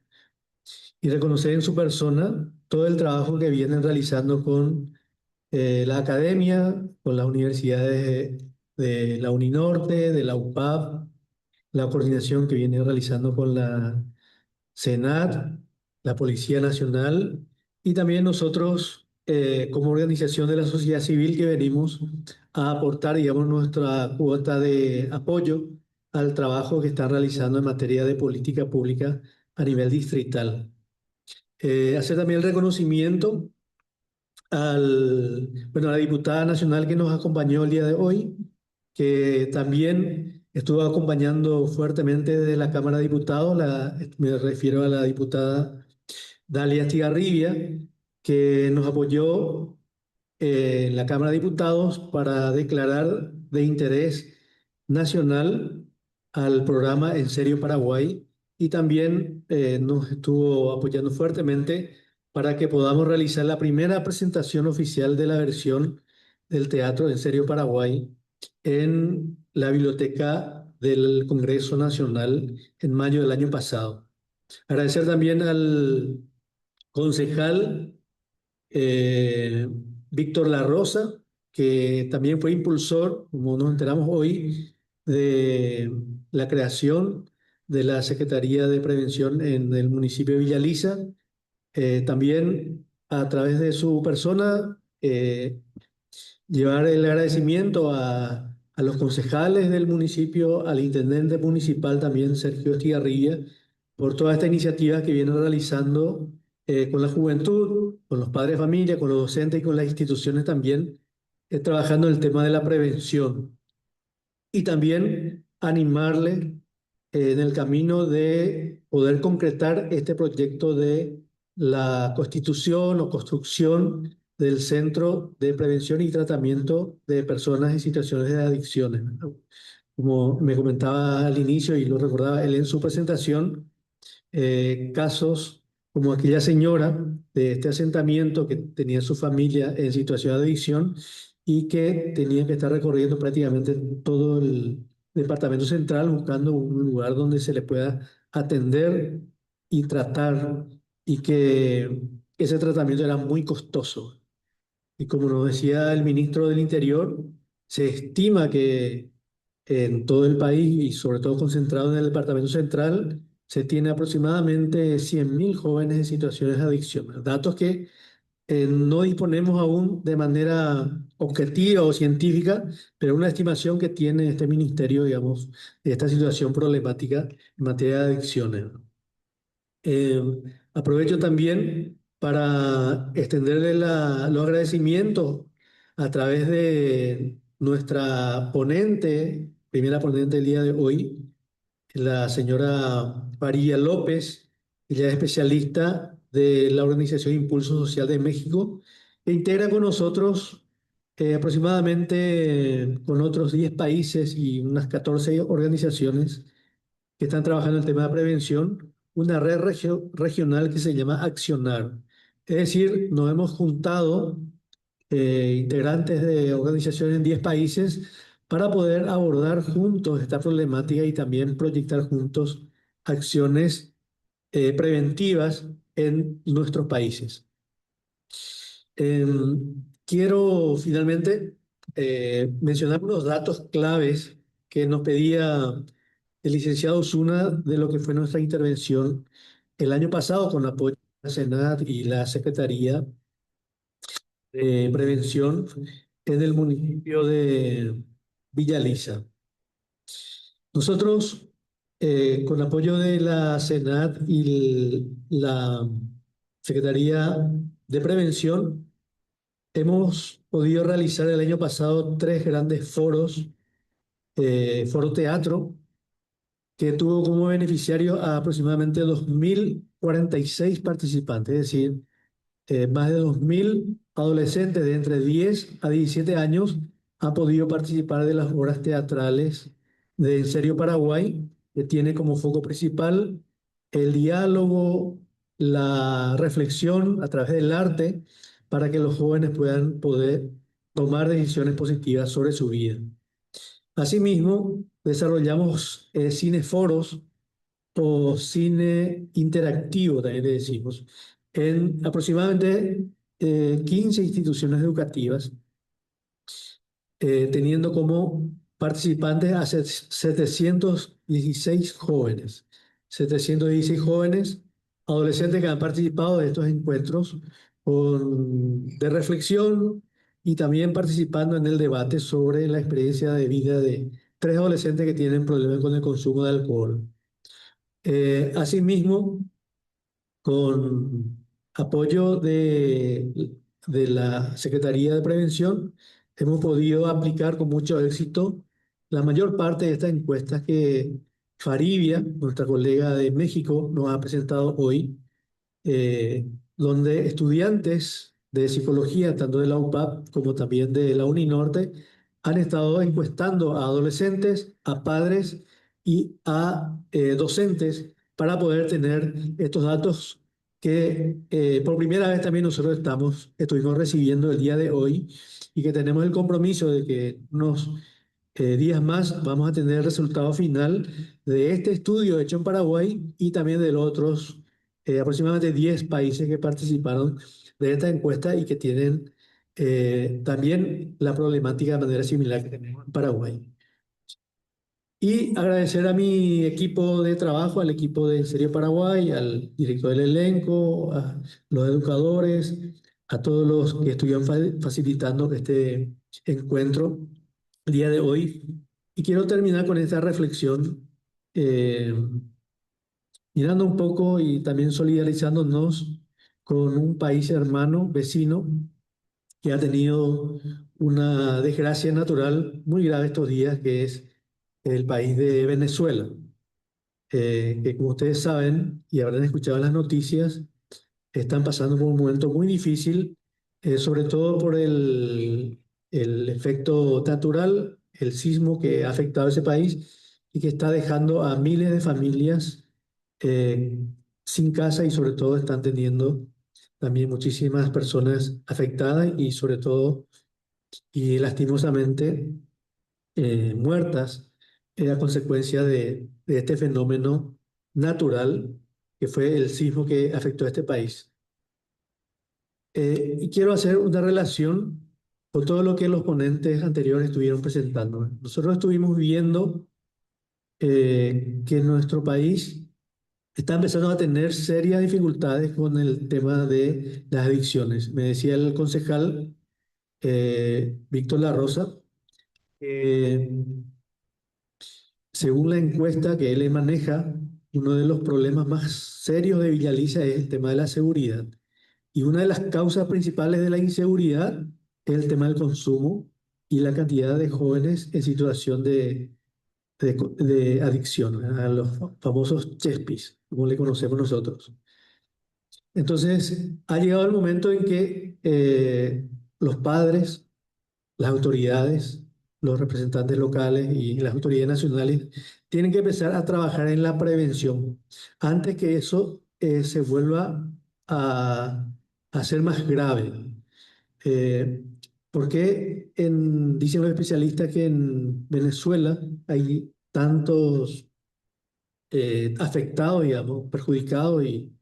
y reconocer en su persona todo el trabajo que vienen realizando con la academia, con las universidades de la Uninorte, de la UPAP, la coordinación que viene realizando con la Senat, la Policía Nacional y también nosotros como organización de la sociedad civil que venimos a aportar, digamos, nuestra cuota de apoyo al trabajo que están realizando en materia de política pública a nivel distrital. Hacer también el reconocimiento bueno, a la diputada nacional que nos acompañó el día de hoy, que también estuvo acompañando fuertemente desde la Cámara de Diputados, me refiero a la diputada Dalia Estigarribia, que nos apoyó en la Cámara de Diputados para declarar de interés nacional al programa En Serio Paraguay, y también nos estuvo apoyando fuertemente para que podamos realizar la primera presentación oficial de la versión del Teatro En Serio Paraguay en la Biblioteca del Congreso Nacional en mayo del año pasado. Agradecer también al concejal Víctor La Rosa, que también fue impulsor, como nos enteramos hoy, de la creación de la Secretaría de Prevención en el municipio de Villaliza. También a través de su persona, llevar el agradecimiento a los concejales del municipio, al intendente municipal también, Sergio Estigarribia, por toda esta iniciativa que viene realizando con la juventud, con los padres de familia, con los docentes y con las instituciones también, trabajando en el tema de la prevención. Y también animarle en el camino de poder concretar este proyecto de la constitución o construcción del Centro de Prevención y Tratamiento de Personas en Situaciones de Adicciones. Como me comentaba al inicio y lo recordaba él en su presentación, casos como aquella señora de este asentamiento que tenía su familia en situación de adicción y que tenía que estar recorriendo prácticamente todo el departamento central buscando un lugar donde se le pueda atender y tratar, y que ese tratamiento era muy costoso. Y como nos decía el ministro del Interior, se estima que en todo el país y sobre todo concentrado en el departamento central, se tiene aproximadamente 100.000 jóvenes en situaciones de adicción. Datos que no disponemos aún de manera objetiva o científica, pero una estimación que tiene este ministerio, digamos, de esta situación problemática en materia de adicciones. Eh, Aprovecho también para extenderle los agradecimientos a través de nuestra ponente, primera ponente del día de hoy, la señora María López. Ella es especialista de la Organización Impulso Social de México, e integra con nosotros aproximadamente con otros 10 países y unas 14 organizaciones que están trabajando en el tema de prevención, una red regional que se llama Accionar. Es decir, nos hemos juntado integrantes de organizaciones en 10 países para poder abordar juntos esta problemática y también proyectar juntos acciones preventivas en nuestros países. Quiero finalmente mencionar unos datos claves que nos pedía el licenciado Osuna de lo que fue nuestra intervención el año pasado con apoyo de la Senat y la Secretaría de Prevención en el municipio de Villaliza. Nosotros, con apoyo de la Senat y la Secretaría de Prevención, hemos podido realizar el año pasado 3 grandes foros, foro teatro, que tuvo como beneficiario a aproximadamente 2.046 participantes, es decir, más de 2.000 adolescentes de entre 10 a 17 años han podido participar de las obras teatrales de En Serio Paraguay, que tiene como foco principal el diálogo, la reflexión a través del arte, para que los jóvenes puedan poder tomar decisiones positivas sobre su vida. Asimismo, desarrollamos cineforos o cine interactivo, también le decimos, en aproximadamente 15 instituciones educativas, teniendo como participantes a 716 jóvenes. 716 jóvenes, adolescentes que han participado de estos encuentros de reflexión y también participando en el debate sobre la experiencia de vida de 3 adolescentes que tienen problemas con el consumo de alcohol. Asimismo, con apoyo de la Secretaría de Prevención, hemos podido aplicar con mucho éxito la mayor parte de estas encuestas que Faribia, nuestra colega de México, nos ha presentado hoy, donde estudiantes de psicología, tanto de la UPAP como también de la UNINORTE, han estado encuestando a adolescentes, a padres y a docentes para poder tener estos datos que por primera vez también nosotros estuvimos recibiendo el día de hoy, y que tenemos el compromiso de que unos días más vamos a tener el resultado final de este estudio hecho en Paraguay y también de los otros aproximadamente 10 países que participaron de esta encuesta y que tienen también la problemática de manera similar que tenemos en Paraguay. Y agradecer a mi equipo de trabajo, al equipo de En Serio Paraguay, al director del elenco, a los educadores, a todos los que estuvieron facilitando este encuentro el día de hoy. Y quiero terminar con esta reflexión, mirando un poco y también solidarizándonos con un país hermano, vecino, que ha tenido una desgracia natural muy grave estos días, que es el país de Venezuela, que como ustedes saben y habrán escuchado en las noticias, están pasando por un momento muy difícil, sobre todo por el efecto natural, el sismo que ha afectado a ese país y que está dejando a miles de familias eh, sin casa, y sobre todo están teniendo también muchísimas personas afectadas y sobre todo y lastimosamente muertas a consecuencia de este fenómeno natural que fue el sismo que afectó a este país. Y quiero hacer una relación con todo lo que los ponentes anteriores estuvieron presentando. Nosotros estuvimos viendo que nuestro país está empezando a tener serias dificultades con el tema de las adicciones. Me decía el concejal Víctor La Rosa, que según la encuesta que él maneja, uno de los problemas más serios de Villa Lisa es el tema de la seguridad. Y una de las causas principales de la inseguridad es el tema del consumo y la cantidad de jóvenes en situación de adicción, a los famosos chespis, como le conocemos nosotros. Entonces, ha llegado el momento en que los padres, las autoridades, los representantes locales y las autoridades nacionales tienen que empezar a trabajar en la prevención antes que eso se vuelva a ser más grave. Eh, porque dicen los especialistas que en Venezuela hay tantos afectados, digamos, perjudicados, y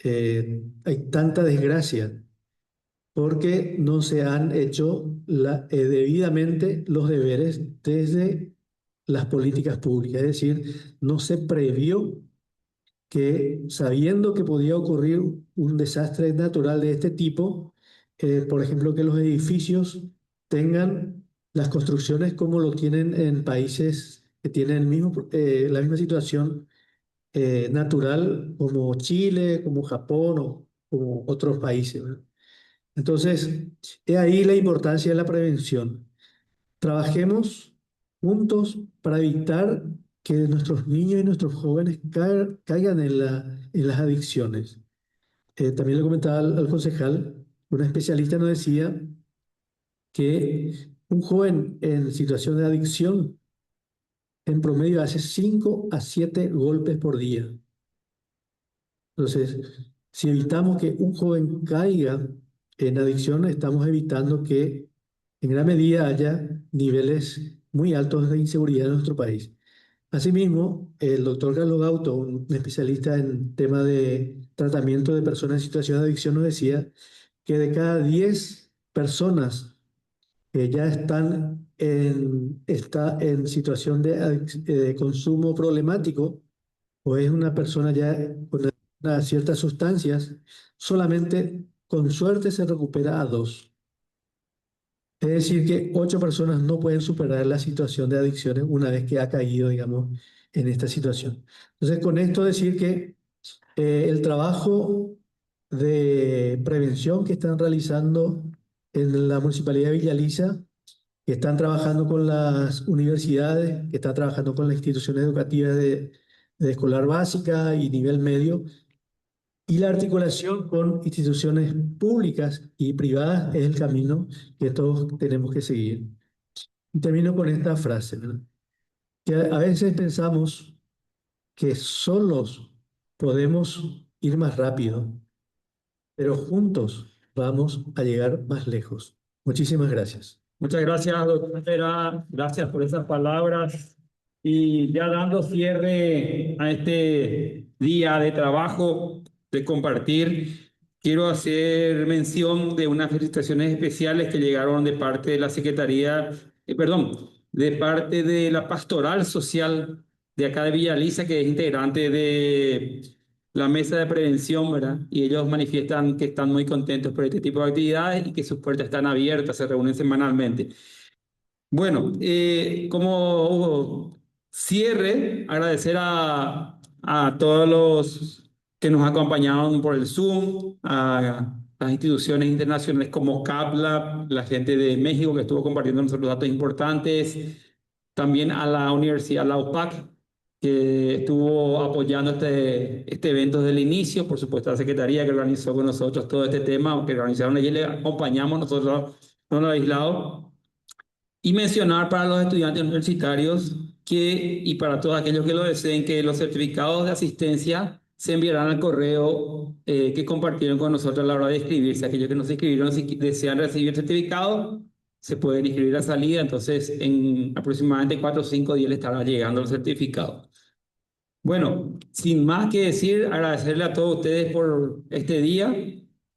hay tanta desgracia porque no se han hecho debidamente los deberes desde las políticas públicas. Es decir, no se previó que, sabiendo que podía ocurrir un desastre natural de este tipo, por ejemplo, que los edificios tengan las construcciones como lo tienen en países que tienen la misma situación natural, como Chile, como Japón o como otros países, ¿verdad? Entonces, he ahí la importancia de la prevención. Trabajemos juntos para evitar que nuestros niños y nuestros jóvenes caigan en las adicciones. También le comentaba al concejal, una especialista nos decía que un joven en situación de adicción en promedio hace 5 a 7 golpes por día. Entonces, si evitamos que un joven caiga en adicción, estamos evitando que en gran medida haya niveles muy altos de inseguridad en nuestro país. Asimismo, el doctor Carlos Gauto, un especialista en tema de tratamiento de personas en situación de adicción, nos decía que de cada 10 personas que ya está en situación de consumo problemático, o es una persona ya con ciertas sustancias, solamente con suerte se recupera a 2. Es decir, que 8 personas no pueden superar la situación de adicciones una vez que ha caído, digamos, en esta situación. Entonces, con esto decir que el trabajo de prevención que están realizando en la Municipalidad de Villa Lisa, que están trabajando con las universidades, que están trabajando con las instituciones educativas de escolar básica y nivel medio, y la articulación con instituciones públicas y privadas es el camino que todos tenemos que seguir. Y termino con esta frase, ¿verdad? Que a veces pensamos que solos podemos ir más rápido, pero juntos vamos a llegar más lejos. Muchísimas gracias. Muchas gracias, doctora. Gracias por esas palabras. Y ya dando cierre a este día de trabajo, de compartir, quiero hacer mención de unas felicitaciones especiales que llegaron de parte de la Secretaría, de parte de la Pastoral Social de acá de Villa Elisa, que es integrante de la Mesa de Prevención, ¿verdad? Y ellos manifiestan que están muy contentos por este tipo de actividades y que sus puertas están abiertas, se reúnen semanalmente. Bueno, como cierre, agradecer a todos los que nos acompañaron por el Zoom, a las instituciones internacionales como CAPLAB, la gente de México que estuvo compartiendo nuestros datos importantes, también a la universidad, la UPAC, que estuvo apoyando este evento desde el inicio, por supuesto la Secretaría que organizó con nosotros todo este tema, que organizaron allí, le acompañamos nosotros, no nos aislados. Y mencionar para los estudiantes universitarios y para todos aquellos que lo deseen, que los certificados de asistencia se enviarán al correo que compartieron con nosotros a la hora de inscribirse. Aquellos que no se inscribieron, si desean recibir el certificado, se pueden inscribir a salida. Entonces, en aproximadamente 4 o 5 días les estará llegando el certificado. Bueno, sin más que decir, agradecerle a todos ustedes por este día.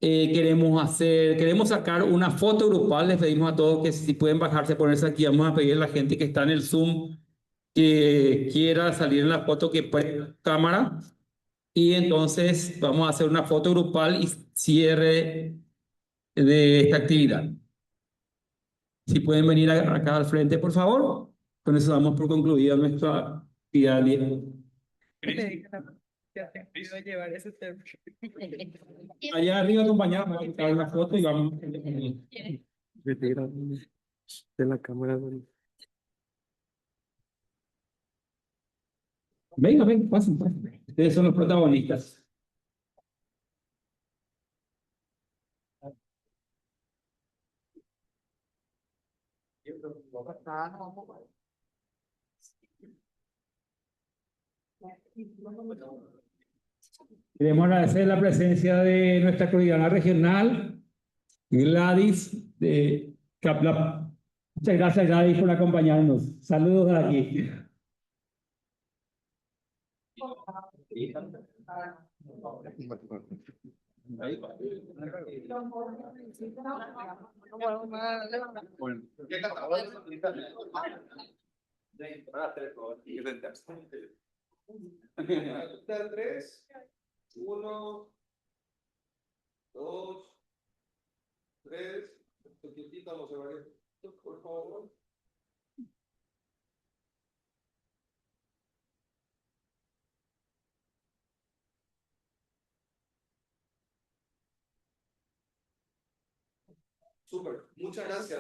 Queremos sacar una foto grupal. Les pedimos a todos que si pueden bajarse, ponerse aquí. Vamos a pedir a la gente que está en el Zoom que quiera salir en la foto que prenda la cámara. Y entonces vamos a hacer una foto grupal y cierre de esta actividad. Si pueden venir acá al frente, por favor. Con eso damos por concluida nuestra actividad. Allá arriba acompañamos, vamos a quitar una foto y vamos. Retira de la cámara. Venga, venga, pasen, pasen. Ustedes son los protagonistas. Queremos agradecer la presencia de nuestra coordinadora regional, Gladys de Caplap. Muchas gracias, Gladys, por acompañarnos. Saludos de aquí. Tres, uno, dos, tres. Por favor. Súper, muchas gracias.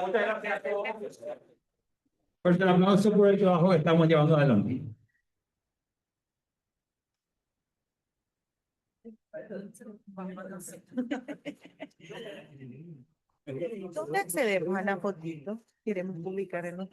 Muchas gracias a todos. Fuerte el aplauso por el trabajo que estamos llevando adelante. ¿Dónde accedemos a la fotito? Queremos publicar en nuestra